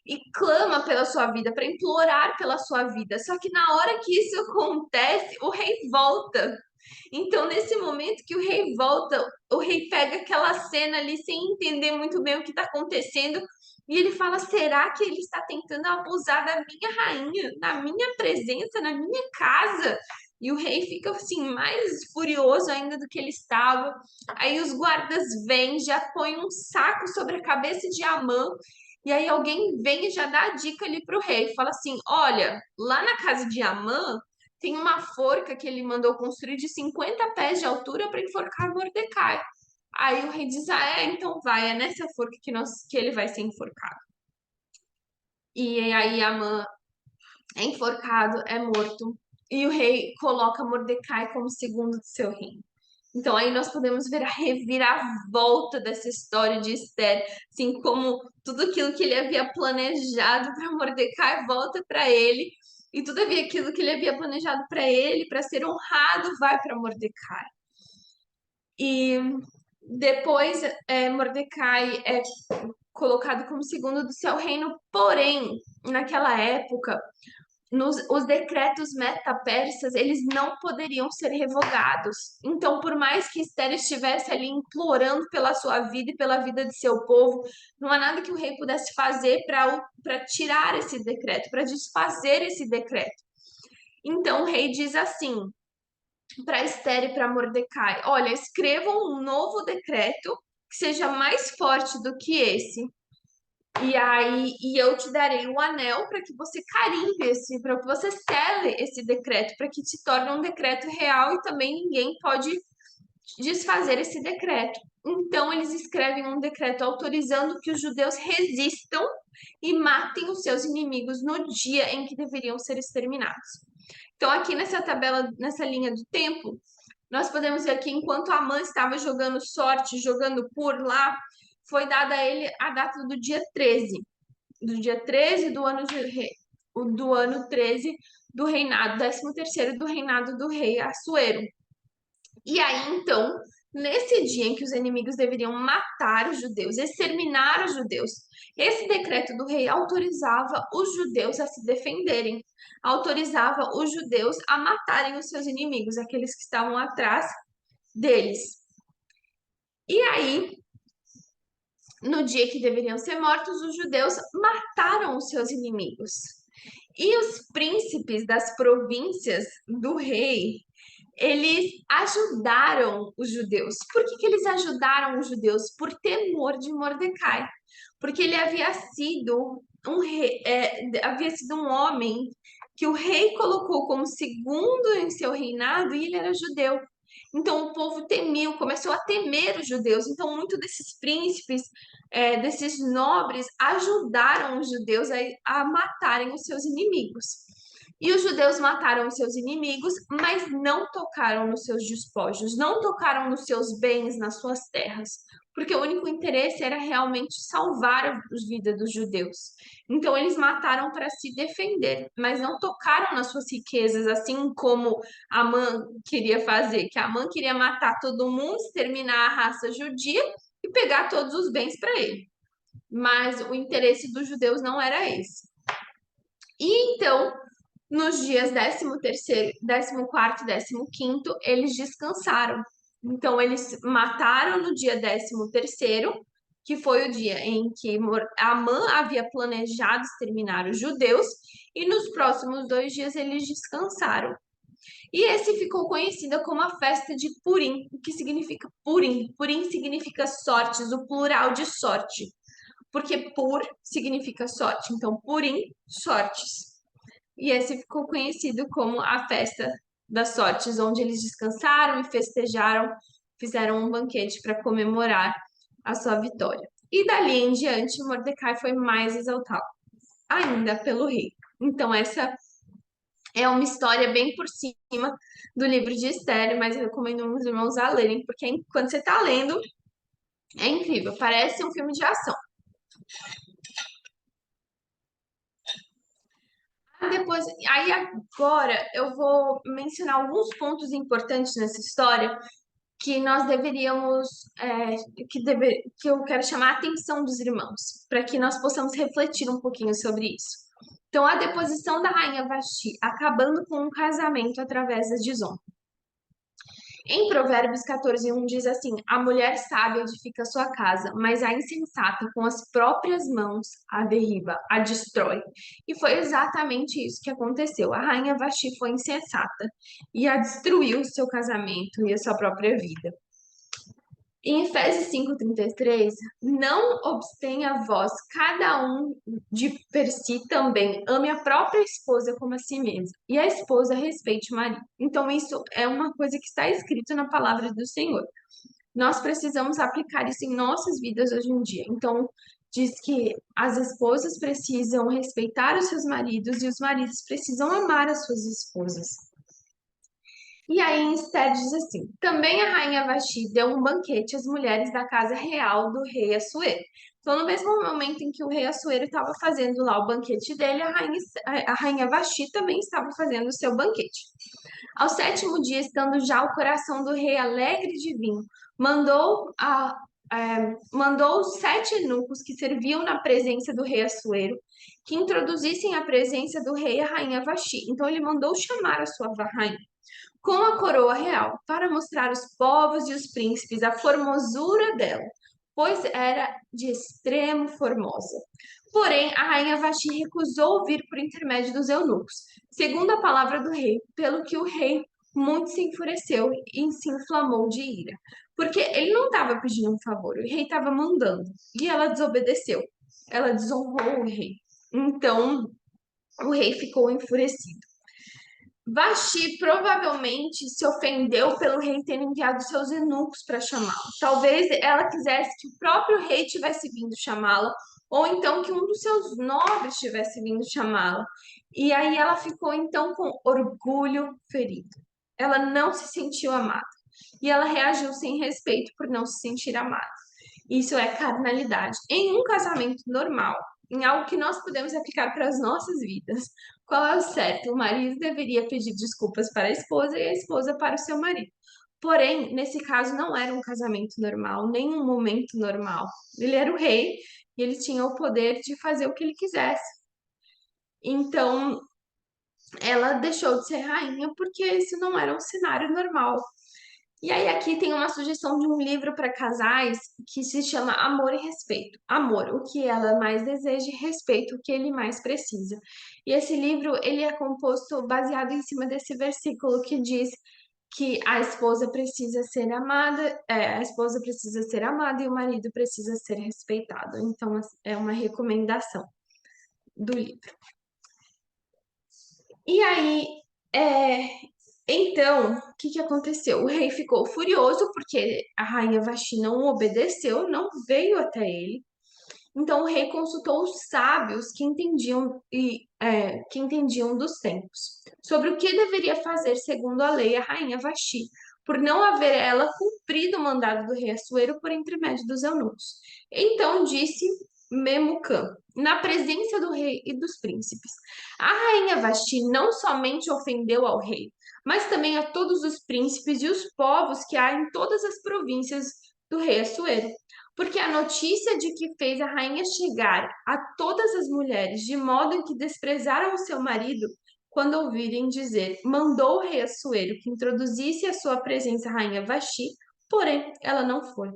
e clama pela sua vida, para implorar pela sua vida. Só que na hora que isso acontece, o rei volta. Então, nesse momento que o rei volta, o rei pega aquela cena ali sem entender muito bem o que está acontecendo. E ele fala: será que ele está tentando abusar da minha rainha, na minha presença, na minha casa? E o rei fica assim, mais furioso ainda do que ele estava. Aí os guardas vêm, já põem um saco sobre a cabeça de Amã E aí alguém vem e já dá a dica ali pro rei, fala assim: olha, lá na casa de Amã tem uma forca que ele mandou construir de 50 pés de altura para enforcar Mordecai. Aí o rei diz: ah, então vai, é nessa forca que ele vai ser enforcado. E aí Amã é enforcado, é morto, e o rei coloca Mordecai como segundo de seu reino. Então aí nós podemos ver a reviravolta dessa história de Esther, assim como tudo aquilo que ele havia planejado para Mordecai volta para ele, e tudo aquilo que ele havia planejado para ele, para ser honrado, vai para Mordecai. E depois Mordecai é colocado como segundo do seu reino, porém, naquela época, os decretos metapersas, eles não poderiam ser revogados. Então, por mais que Esther estivesse ali implorando pela sua vida e pela vida de seu povo, não há nada que o rei pudesse fazer para tirar esse decreto, para desfazer esse decreto. Então, o rei diz assim para Esther e para Mordecai: olha, escrevam um novo decreto que seja mais forte do que esse. E eu te darei o anel para que você carimbe para que você sele esse decreto, para que se torne um decreto real e também ninguém pode desfazer esse decreto. Então eles escrevem um decreto autorizando que os judeus resistam e matem os seus inimigos no dia em que deveriam ser exterminados. Então aqui nessa tabela, nessa linha do tempo, nós podemos ver que enquanto Amã estava jogando sorte, jogando por lá, foi dada a ele a data do dia 13 do ano 13 do reinado, 13º do reinado do rei Assuero. E aí, então, nesse dia em que os inimigos deveriam matar os judeus, exterminar os judeus, esse decreto do rei autorizava os judeus a se defenderem, autorizava os judeus a matarem os seus inimigos, aqueles que estavam atrás deles. E aí, no dia que deveriam ser mortos, os judeus mataram os seus inimigos. E os príncipes das províncias do rei, eles ajudaram os judeus. Por que eles ajudaram os judeus? Por temor de Mordecai. Porque ele havia sido havia sido um homem que o rei colocou como segundo em seu reinado e ele era judeu. Então o povo temiu, começou a temer os judeus. Então muitos desses príncipes, desses nobres, ajudaram os judeus a matarem os seus inimigos. E os judeus mataram os seus inimigos, mas não tocaram nos seus despojos, não tocaram nos seus bens, nas suas terras, porque o único interesse era realmente salvar a vida dos judeus. Então eles mataram para se defender, mas não tocaram nas suas riquezas, assim como Amã queria fazer, que Amã queria matar todo mundo, exterminar a raça judia e pegar todos os bens para ele. Mas o interesse dos judeus não era esse. E então, nos dias 13º, 14º e 15º, eles descansaram. Então, eles mataram no dia 13º, que foi o dia em que Amã havia planejado exterminar os judeus, e nos próximos 2 dias eles descansaram. E esse ficou conhecido como a festa de Purim. O que significa Purim? Purim significa sortes, o plural de sorte. Porque Pur significa sorte. Então, Purim, sortes. E esse ficou conhecido como a festa das sortes, onde eles descansaram e festejaram, fizeram um banquete para comemorar a sua vitória. E dali em diante, Mordecai foi mais exaltado ainda pelo rei. Então, essa é uma história bem por cima do livro de Esther, mas eu recomendo os irmãos a lerem, porque quando você está lendo, é incrível, parece um filme de ação. Depois, aí agora eu vou mencionar alguns pontos importantes nessa história que nós deveríamos, que eu quero chamar a atenção dos irmãos, para que nós possamos refletir um pouquinho sobre isso. Então, a deposição da rainha Vasti, acabando com um casamento através da desonra. Em Provérbios 14:1 diz assim: a mulher sábia edifica sua casa, mas a insensata com as próprias mãos a derriba, a destrói. E foi exatamente isso que aconteceu. A rainha Vasti foi insensata e a destruiu o seu casamento e a sua própria vida. Em Efésios 5:33, não obstenha vós, cada um de per si também, ame a própria esposa como a si mesma, e a esposa respeite o marido. Então, isso é uma coisa que está escrito na palavra do Senhor. Nós precisamos aplicar isso em nossas vidas hoje em dia. Então, diz que as esposas precisam respeitar os seus maridos e os maridos precisam amar as suas esposas. E aí, em Esther diz assim: também a rainha Vasti deu um banquete às mulheres da casa real do rei Assuero. Então, no mesmo momento em que o rei Assuero estava fazendo lá o banquete dele, a rainha Vasti também estava fazendo o seu banquete. Ao sétimo dia, estando já o coração do rei alegre de vinho, mandou os 7 eunucos que serviam na presença do rei Assuero que introduzissem a presença do rei e a rainha Vasti. Então, ele mandou chamar a sua rainha com a coroa real, para mostrar aos povos e os príncipes a formosura dela, pois era de extremo formosa. Porém, a rainha Vasti recusou vir por intermédio dos eunucos, segundo a palavra do rei, pelo que o rei muito se enfureceu e se inflamou de ira. Porque ele não estava pedindo um favor, o rei estava mandando, e ela desobedeceu. Ela desonrou o rei. Então, o rei ficou enfurecido. Vasti provavelmente se ofendeu pelo rei ter enviado seus eunucos para chamá-la. Talvez ela quisesse que o próprio rei tivesse vindo chamá-la, ou então que um dos seus nobres tivesse vindo chamá-la. E aí ela ficou então com orgulho ferido. Ela não se sentiu amada. E ela reagiu sem respeito por não se sentir amada. Isso é carnalidade. Em um casamento normal, em algo que nós podemos aplicar para as nossas vidas, qual é o certo? O marido deveria pedir desculpas para a esposa e a esposa para o seu marido. Porém, nesse caso, não era um casamento normal, nem um momento normal. Ele era o rei e ele tinha o poder de fazer o que ele quisesse. Então, ela deixou de ser rainha porque isso não era um cenário normal. E aí aqui tem uma sugestão de um livro para casais que se chama Amor e Respeito. Amor, o que ela mais deseja, e respeito, o que ele mais precisa. E esse livro, ele é composto baseado em cima desse versículo que diz que a esposa precisa ser amada, a esposa precisa ser amada e o marido precisa ser respeitado. Então é uma recomendação do livro. E aí, é, então, o que que aconteceu? O rei ficou furioso porque a rainha Vasti não obedeceu, não veio até ele. Então o rei consultou os sábios que entendiam dos tempos sobre o que deveria fazer segundo a lei a rainha Vasti, por não haver ela cumprido o mandado do rei Assuero por intermédio dos eunucos. Então disse Memucã, na presença do rei e dos príncipes: a rainha Vasti não somente ofendeu ao rei, mas também a todos os príncipes e os povos que há em todas as províncias do rei Assuero. Porque a notícia de que fez a rainha chegar a todas as mulheres, de modo que desprezaram o seu marido, quando ouvirem dizer, mandou o rei Assuero que introduzisse a sua presença a rainha Vasti, porém ela não foi.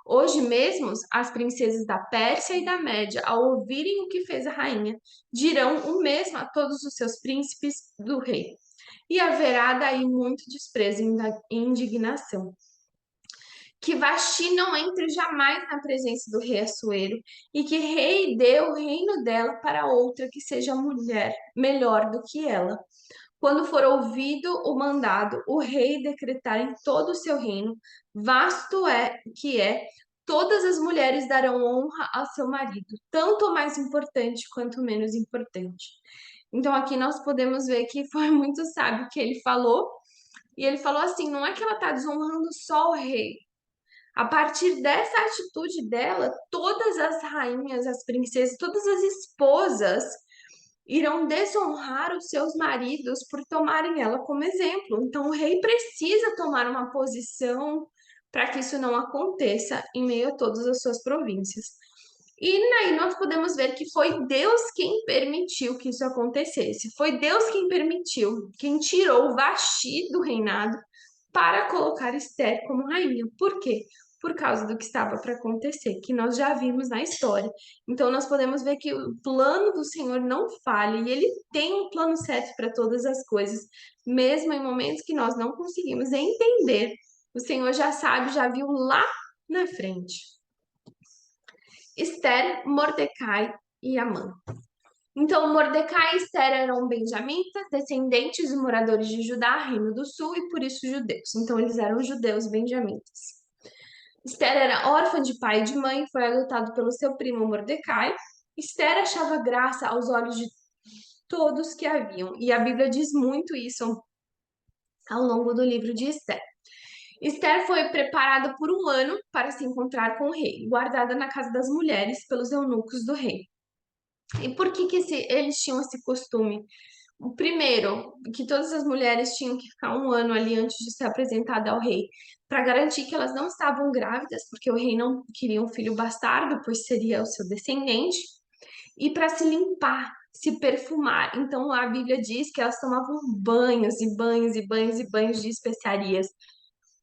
Hoje mesmo, as princesas da Pérsia e da Média, ao ouvirem o que fez a rainha, dirão o mesmo a todos os seus príncipes do rei. E haverá daí muito desprezo e indignação. Que Vasti não entre jamais na presença do rei Assuero, e que rei dê o reino dela para outra que seja mulher melhor do que ela. Quando for ouvido o mandado, o rei decretar em todo o seu reino, vasto é, todas as mulheres darão honra ao seu marido, tanto o mais importante quanto o menos importante. Então aqui nós podemos ver que foi muito sábio o que ele falou, e ele falou assim, não é que ela está desonrando só o rei, a partir dessa atitude dela, todas as rainhas, as princesas, todas as esposas irão desonrar os seus maridos por tomarem ela como exemplo. Então, o rei precisa tomar uma posição para que isso não aconteça em meio a todas as suas províncias. E aí nós podemos ver que foi Deus quem permitiu que isso acontecesse. Foi Deus quem permitiu, quem tirou Vasti do reinado para colocar Esther como rainha. Por quê? Por causa do que estava para acontecer, que nós já vimos na história. Então, nós podemos ver que o plano do Senhor não falha e ele tem um plano certo para todas as coisas, mesmo em momentos que nós não conseguimos entender. O Senhor já sabe, já viu lá na frente. Esther, Mordecai e Amã. Então, Mordecai e Esther eram benjamitas, descendentes de moradores de Judá, Reino do Sul, e por isso judeus. Então, eles eram judeus benjamitas. Esther era órfã de pai e de mãe, foi adotado pelo seu primo Mordecai. Esther achava graça aos olhos de todos que haviam, e a Bíblia diz muito isso ao longo do livro de Esther. Esther foi preparada por um ano para se encontrar com o rei, guardada na casa das mulheres pelos eunucos do rei. E por que eles tinham esse costume? O primeiro, que todas as mulheres tinham que ficar um ano ali antes de ser apresentada ao rei, para garantir que elas não estavam grávidas, porque o rei não queria um filho bastardo, pois seria o seu descendente, e para se limpar, se perfumar. Então a Bíblia diz que elas tomavam banhos e banhos e banhos e banhos de especiarias.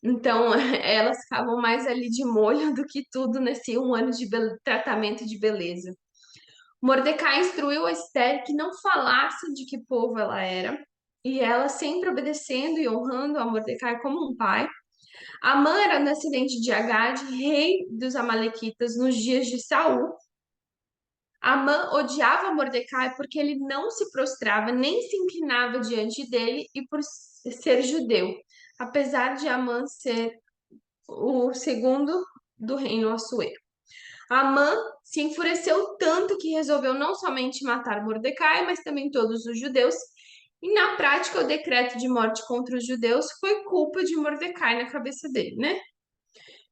Então elas ficavam mais ali de molho do que tudo nesse um ano de tratamento de beleza. Mordecai instruiu a Esther que não falasse de que povo ela era, e ela sempre obedecendo e honrando a Mordecai como um pai. Amã era descendente de Agade, rei dos Amalequitas nos dias de Saul. Amã odiava Mordecai porque ele não se prostrava nem se inclinava diante dele e por ser judeu, apesar de Amã ser o segundo do reino Assuero. Amã se enfureceu tanto que resolveu não somente matar Mordecai, mas também todos os judeus. E na prática, o decreto de morte contra os judeus foi culpa de Mordecai na cabeça dele, né?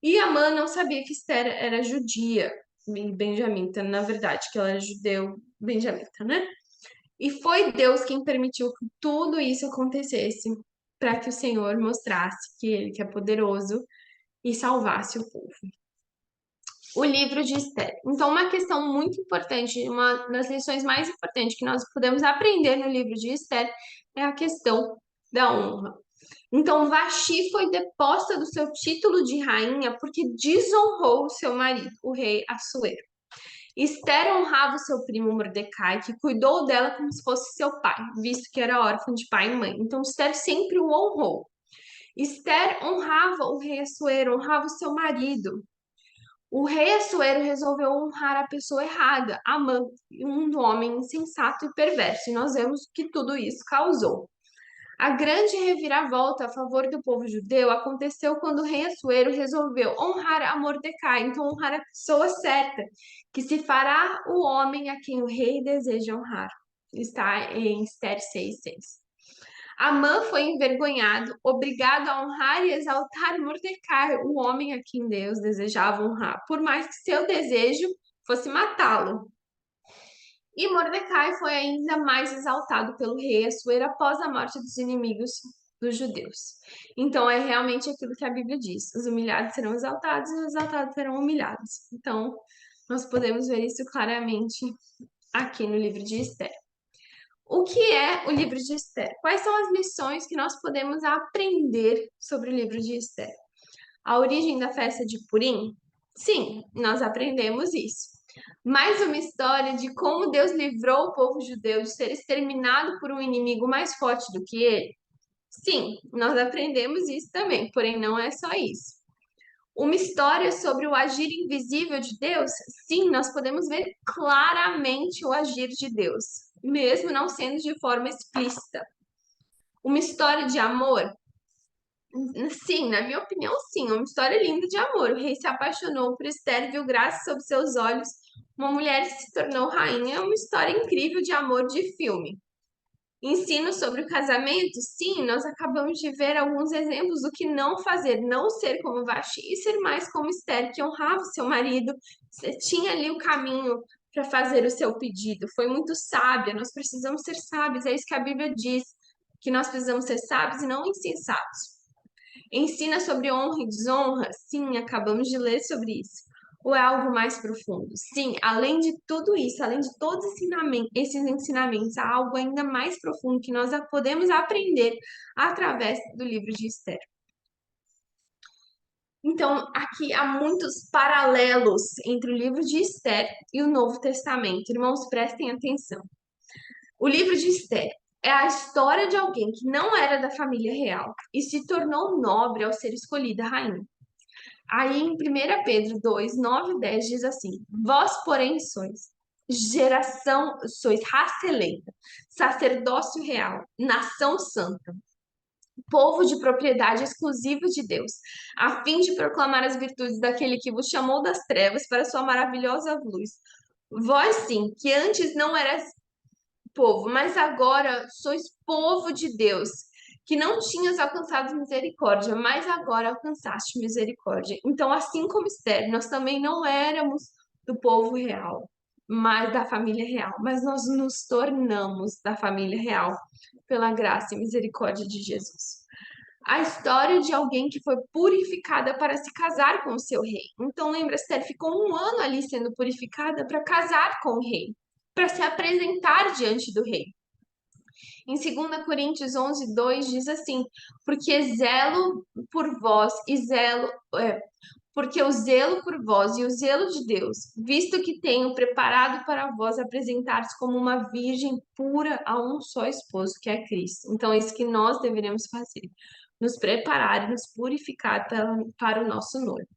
E Amã não sabia que Esther era judia e benjamita, na verdade, que ela era judeu benjamita, né? E foi Deus quem permitiu que tudo isso acontecesse para que o Senhor mostrasse que Ele que é poderoso e salvasse o povo. O livro de Esther. Então, uma questão muito importante, uma das lições mais importantes que nós podemos aprender no livro de Esther é a questão da honra. Então, Vaxi foi deposta do seu título de rainha porque desonrou o seu marido, o rei Assuero. Esther honrava o seu primo Mordecai, que cuidou dela como se fosse seu pai, visto que era órfã de pai e mãe. Então, Esther sempre o honrou. Esther honrava o rei Assuero, honrava o seu marido. O rei Assuero resolveu honrar a pessoa errada, Amã, um homem insensato e perverso. E nós vemos que tudo isso causou. A grande reviravolta a favor do povo judeu aconteceu quando o rei Assuero resolveu honrar a Mordecai, então honrar a pessoa certa, que se fará o homem a quem o rei deseja honrar. Está em Esther 6:6. Amã foi envergonhado, obrigado a honrar e exaltar Mordecai, o homem a quem Deus desejava honrar, por mais que seu desejo fosse matá-lo. E Mordecai foi ainda mais exaltado pelo rei Assuero após a morte dos inimigos dos judeus. Então é realmente aquilo que a Bíblia diz: os humilhados serão exaltados e os exaltados serão humilhados. Então nós podemos ver isso claramente aqui no livro de Esther. O que é o livro de Esther? Quais são as lições que nós podemos aprender sobre o livro de Esther? A origem da festa de Purim? Sim, nós aprendemos isso. Mais uma história de como Deus livrou o povo judeu de ser exterminado por um inimigo mais forte do que ele? Sim, nós aprendemos isso também, porém não é só isso. Uma história sobre o agir invisível de Deus? Sim, nós podemos ver claramente o agir de Deus, mesmo não sendo de forma explícita. Uma história de amor? Sim, na minha opinião, sim, uma história linda de amor. O rei se apaixonou por Esther, viu graça sob seus olhos, uma mulher se tornou rainha. É uma história incrível de amor de filme. Ensino sobre o casamento? Sim, nós acabamos de ver alguns exemplos do que não fazer, não ser como Vaxi e ser mais como Esther, que honrava o seu marido, você tinha ali o caminho para fazer o seu pedido. Foi muito sábia, nós precisamos ser sábios, é isso que a Bíblia diz, que nós precisamos ser sábios e não insensatos. Ensina sobre honra e desonra? Sim, acabamos de ler sobre isso. Ou é algo mais profundo? Sim, além de tudo isso, além de todos esses ensinamentos, há algo ainda mais profundo que nós podemos aprender através do livro de Esther. Então, aqui há muitos paralelos entre o livro de Esther e o Novo Testamento. Irmãos, prestem atenção. O livro de Esther é a história de alguém que não era da família real e se tornou nobre ao ser escolhida rainha. Aí em 1 Pedro 2, 9 e 10 diz assim: Vós, porém, sois raça eleita, sacerdócio real, nação santa, povo de propriedade exclusiva de Deus, a fim de proclamar as virtudes daquele que vos chamou das trevas para sua maravilhosa luz. Vós sim, que antes não eras povo, mas agora sois povo de Deus, que não tinhas alcançado misericórdia, mas agora alcançaste misericórdia. Então, assim como Esther, nós também não éramos do povo real, mas da família real, mas nós nos tornamos da família real pela graça e misericórdia de Jesus. A história de alguém que foi purificada para se casar com o seu rei. Então, lembra, Esther ficou um ano ali sendo purificada para casar com o rei, para se apresentar diante do rei. Em 2 Coríntios 11, 2 diz assim: porque zelo por vós e porque o zelo por vós e o zelo de Deus, visto que tenho preparado para vós apresentar-se como uma virgem pura a um só esposo, que é Cristo. Então, é isso que nós deveremos fazer: nos preparar e nos purificar para o nosso noivo.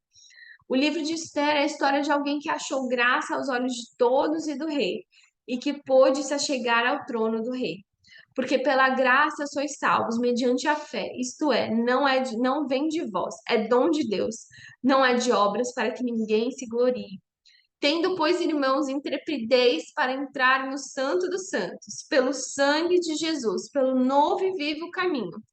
O livro de Esther é a história de alguém que achou graça aos olhos de todos e do rei, e que pôde se achegar ao trono do rei. Porque pela graça sois salvos, mediante a fé. Isto é, não vem de vós, é dom de Deus. Não é de obras para que ninguém se glorie. Tendo, pois, irmãos, intrepidez para entrar no Santo dos Santos, pelo sangue de Jesus, pelo novo e vivo caminho,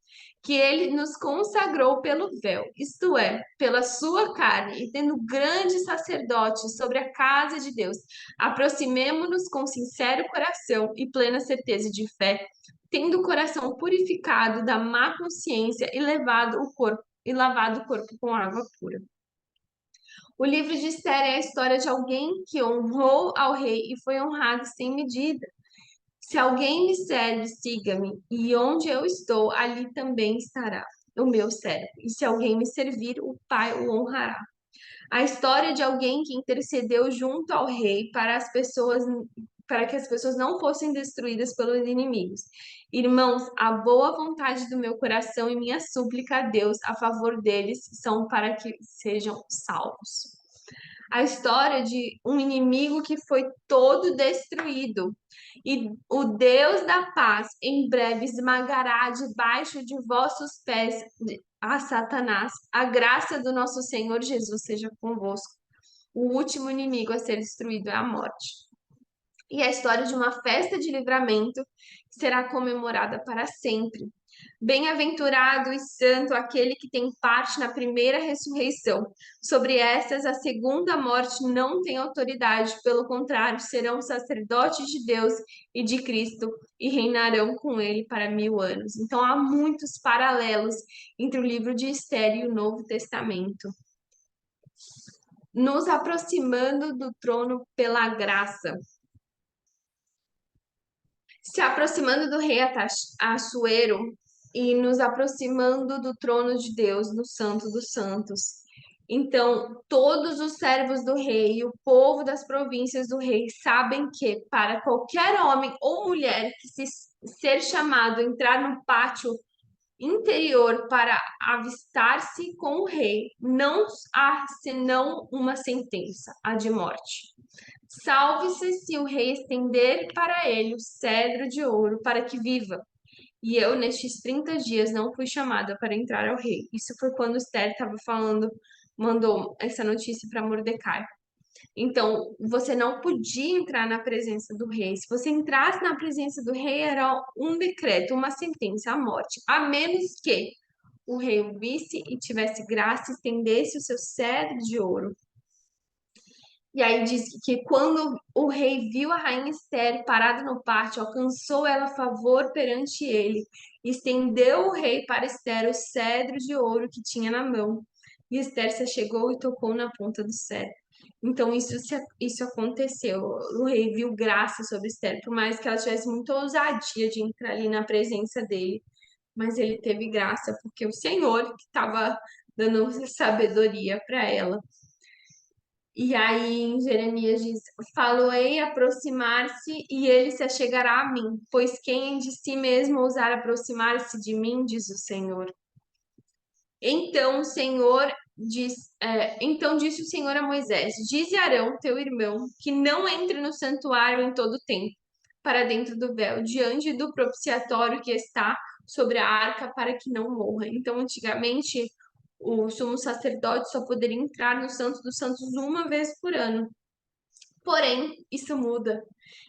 que ele nos consagrou pelo véu, isto é, pela sua carne, e tendo grande sacerdote sobre a casa de Deus, aproximemo-nos com sincero coração e plena certeza de fé, tendo o coração purificado da má consciência e lavado o corpo com água pura. O livro de Esther é a história de alguém que honrou ao rei e foi honrado sem medida. Se alguém me serve, siga-me, e onde eu estou, ali também estará o meu servo. E se alguém me servir, o Pai o honrará. A história de alguém que intercedeu junto ao rei para que as pessoas não fossem destruídas pelos inimigos. Irmãos, a boa vontade do meu coração e minha súplica a Deus a favor deles são para que sejam salvos. A história de um inimigo que foi todo destruído. E o Deus da paz em breve esmagará debaixo de vossos pés a Satanás. A graça do nosso Senhor Jesus seja convosco. O último inimigo a ser destruído é a morte. E a história de uma festa de livramento que será comemorada para sempre. Bem-aventurado e santo aquele que tem parte na primeira ressurreição. Sobre estas, a segunda morte não tem autoridade, pelo contrário, serão sacerdotes de Deus e de Cristo e reinarão com ele para 1000 anos. Então, há muitos paralelos entre o livro de Esther e o Novo Testamento. Nos aproximando do trono pela graça. Se aproximando do rei Assuero e nos aproximando do trono de Deus, do Santo dos Santos. Então, todos os servos do rei e o povo das províncias do rei sabem que, para qualquer homem ou mulher que se ser chamado a entrar no pátio interior para avistar-se com o rei, não há senão uma sentença, a de morte. Salve-se se o rei estender para ele o cedro de ouro para que viva. E eu, nestes 30 dias, não fui chamada para entrar ao rei. Isso foi quando Esther estava falando, mandou essa notícia para Mordecai. Então, você não podia entrar na presença do rei. Se você entrasse na presença do rei, era um decreto, uma sentença, a morte. A menos que o rei o visse e tivesse graça, estendesse o seu cedro de ouro. E aí diz que quando o rei viu a rainha Esther parada no pátio, alcançou ela favor perante ele, estendeu o rei para Esther o cedro de ouro que tinha na mão. E Esther se chegou e tocou na ponta do cedro. Então isso aconteceu. O rei viu graça sobre Esther, por mais que ela tivesse muita ousadia de entrar ali na presença dele, mas ele teve graça porque o Senhor que estava dando sabedoria para ela. E aí em Jeremias diz: Faloei aproximar-se e ele se achegará a mim, pois quem de si mesmo ousar aproximar-se de mim, diz o Senhor. Então o Senhor então disse o Senhor a Moisés: Dize a Arão, teu irmão, que não entre no santuário em todo o tempo, para dentro do véu, diante do propiciatório que está sobre a arca, para que não morra. Então, antigamente, o sumo sacerdote só poderia entrar no Santo dos Santos uma vez por ano. Porém, isso muda.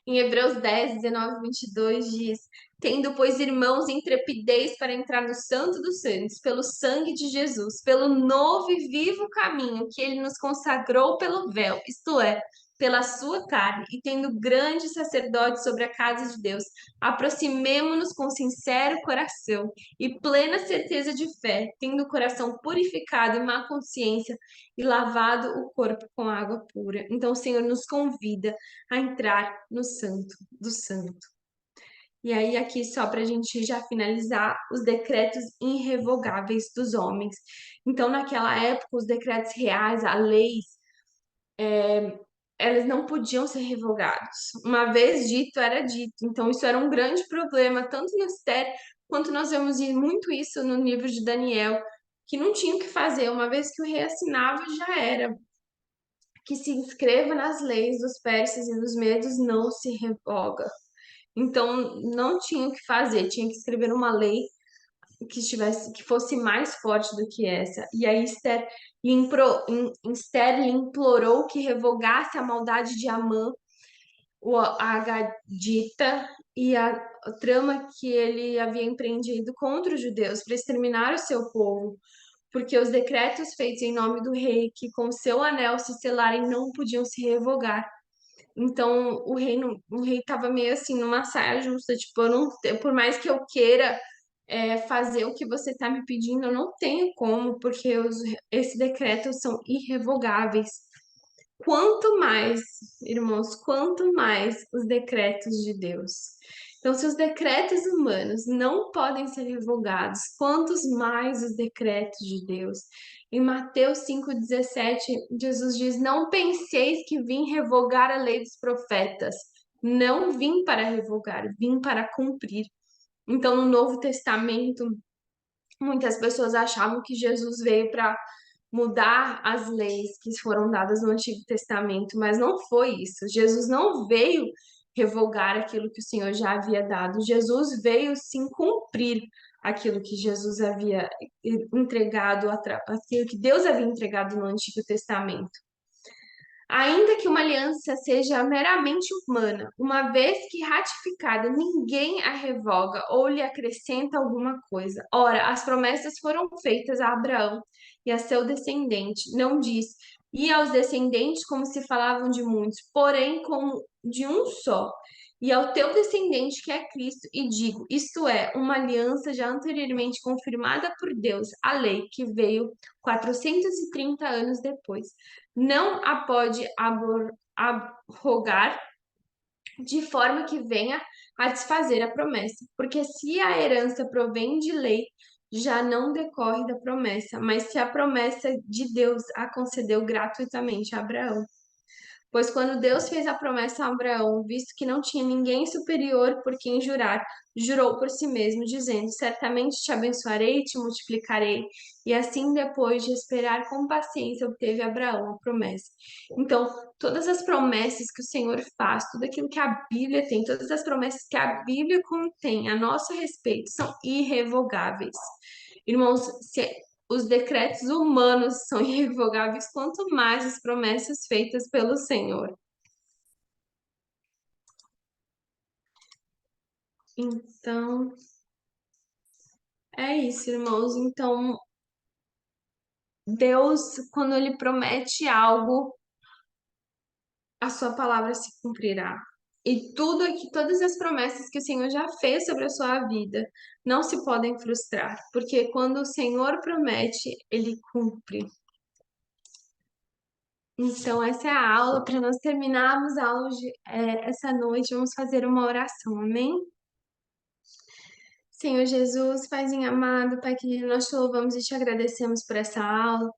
Em Hebreus 10, 19, 22 diz: Tendo, pois, irmãos, intrepidez para entrar no Santo dos Santos, pelo sangue de Jesus, pelo novo e vivo caminho que ele nos consagrou pelo véu, isto é, pela sua carne, e tendo grande sacerdote sobre a casa de Deus, aproximemo-nos com sincero coração e plena certeza de fé, tendo o coração purificado e má consciência e lavado o corpo com água pura. Então, o Senhor nos convida a entrar no Santo do Santo. E aí, aqui, só para a gente já finalizar, os decretos irrevogáveis dos homens. Então, naquela época, os decretos reais, a lei, elas não podiam ser revogados. Uma vez dito, era dito. Então, isso era um grande problema, tanto no Esther, quanto nós vemos muito isso no livro de Daniel, que não tinha o que fazer. Uma vez que o rei assinava, já era. Que se inscreva nas leis dos persas e dos medos não se revoga. Então, não tinha o que fazer, tinha que escrever uma lei que fosse mais forte do que essa. E aí Esther lhe implorou que revogasse a maldade de Amã, a Agadita e a trama que ele havia empreendido contra os judeus para exterminar o seu povo, porque os decretos feitos em nome do rei, que com seu anel se selarem, não podiam se revogar. Então o rei estava meio assim numa saia justa, tipo, eu não, por mais que eu queira fazer o que você está me pedindo, eu não tenho como, porque esses decretos são irrevogáveis. Quanto mais, irmãos, quanto mais os decretos de Deus. Então, se os decretos humanos não podem ser revogados, quantos mais os decretos de Deus? Em Mateus 5,17, Jesus diz: Não penseis que vim revogar a lei dos profetas. Não vim para revogar, vim para cumprir. Então, no Novo Testamento, muitas pessoas achavam que Jesus veio para mudar as leis que foram dadas no Antigo Testamento, mas não foi isso. Jesus não veio revogar aquilo que o Senhor já havia dado. Jesus veio sim cumprir aquilo que Jesus havia entregado, aquilo que Deus havia entregado no Antigo Testamento. Ainda que uma aliança seja meramente humana, uma vez que ratificada, ninguém a revoga ou lhe acrescenta alguma coisa. Ora, as promessas foram feitas a Abraão e a seu descendente, não diz, e aos descendentes como se falavam de muitos, porém como de um só. E ao teu descendente que é Cristo, e digo, isto é, uma aliança já anteriormente confirmada por Deus, a lei que veio 430 anos depois não a pode abrogar de forma que venha a desfazer a promessa, porque se a herança provém de lei, já não decorre da promessa, mas se a promessa de Deus a concedeu gratuitamente a Abraão. Pois quando Deus fez a promessa a Abraão, visto que não tinha ninguém superior por quem jurar, jurou por si mesmo, dizendo: Certamente te abençoarei e te multiplicarei. E assim, depois de esperar com paciência, obteve Abraão a promessa. Então, todas as promessas que o Senhor faz, tudo aquilo que a Bíblia tem, todas as promessas que a Bíblia contém a nosso respeito são irrevogáveis. Irmãos, se os decretos humanos são irrevogáveis, quanto mais as promessas feitas pelo Senhor. Então, é isso, irmãos. Então, Deus, quando Ele promete algo, a sua palavra se cumprirá. E tudo aqui, todas as promessas que o Senhor já fez sobre a sua vida, não se podem frustrar, porque quando o Senhor promete, Ele cumpre. Então, essa é a aula. Para nós terminarmos a aula essa noite, vamos fazer uma oração, amém? Senhor Jesus, Paizinho amado, Pai querido, nós te louvamos e te agradecemos por essa aula.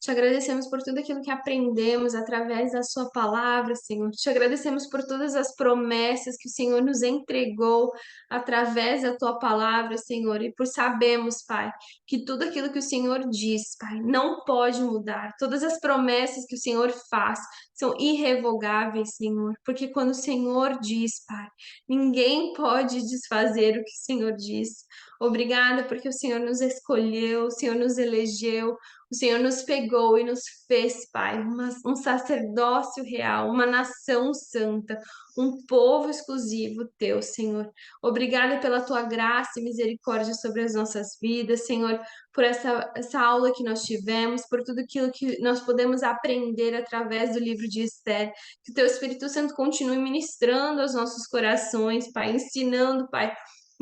Te agradecemos por tudo aquilo que aprendemos através da Sua palavra, Senhor. Te agradecemos por todas as promessas que o Senhor nos entregou através da Tua palavra, Senhor. E por sabermos, Pai, que tudo aquilo que o Senhor diz, Pai, não pode mudar. Todas as promessas que o Senhor faz são irrevogáveis, Senhor. Porque quando o Senhor diz, Pai, ninguém pode desfazer o que o Senhor diz. Obrigada porque o Senhor nos escolheu, o Senhor nos elegeu, o Senhor nos pegou e nos fez, Pai, um sacerdócio real, uma nação santa, um povo exclusivo teu, Senhor. Obrigada pela tua graça e misericórdia sobre as nossas vidas, Senhor, por essa aula que nós tivemos, por tudo aquilo que nós podemos aprender através do livro de Esther. Que o teu Espírito Santo continue ministrando aos nossos corações, Pai, ensinando, Pai,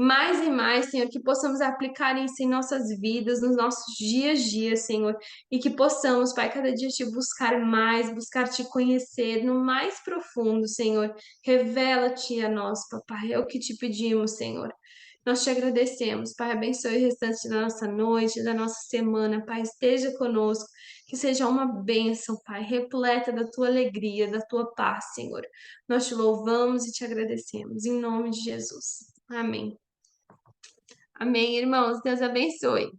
mais e mais, Senhor, que possamos aplicar isso em nossas vidas, nos nossos dias a dias, Senhor, e que possamos, Pai, cada dia te buscar mais, buscar te conhecer no mais profundo, Senhor. Revela-te a nós, Papai, é o que te pedimos, Senhor. Nós te agradecemos, Pai, abençoe o restante da nossa noite, da nossa semana, Pai, esteja conosco, que seja uma bênção, Pai, repleta da tua alegria, da tua paz, Senhor. Nós te louvamos e te agradecemos, em nome de Jesus. Amém. Amém, irmãos. Deus abençoe.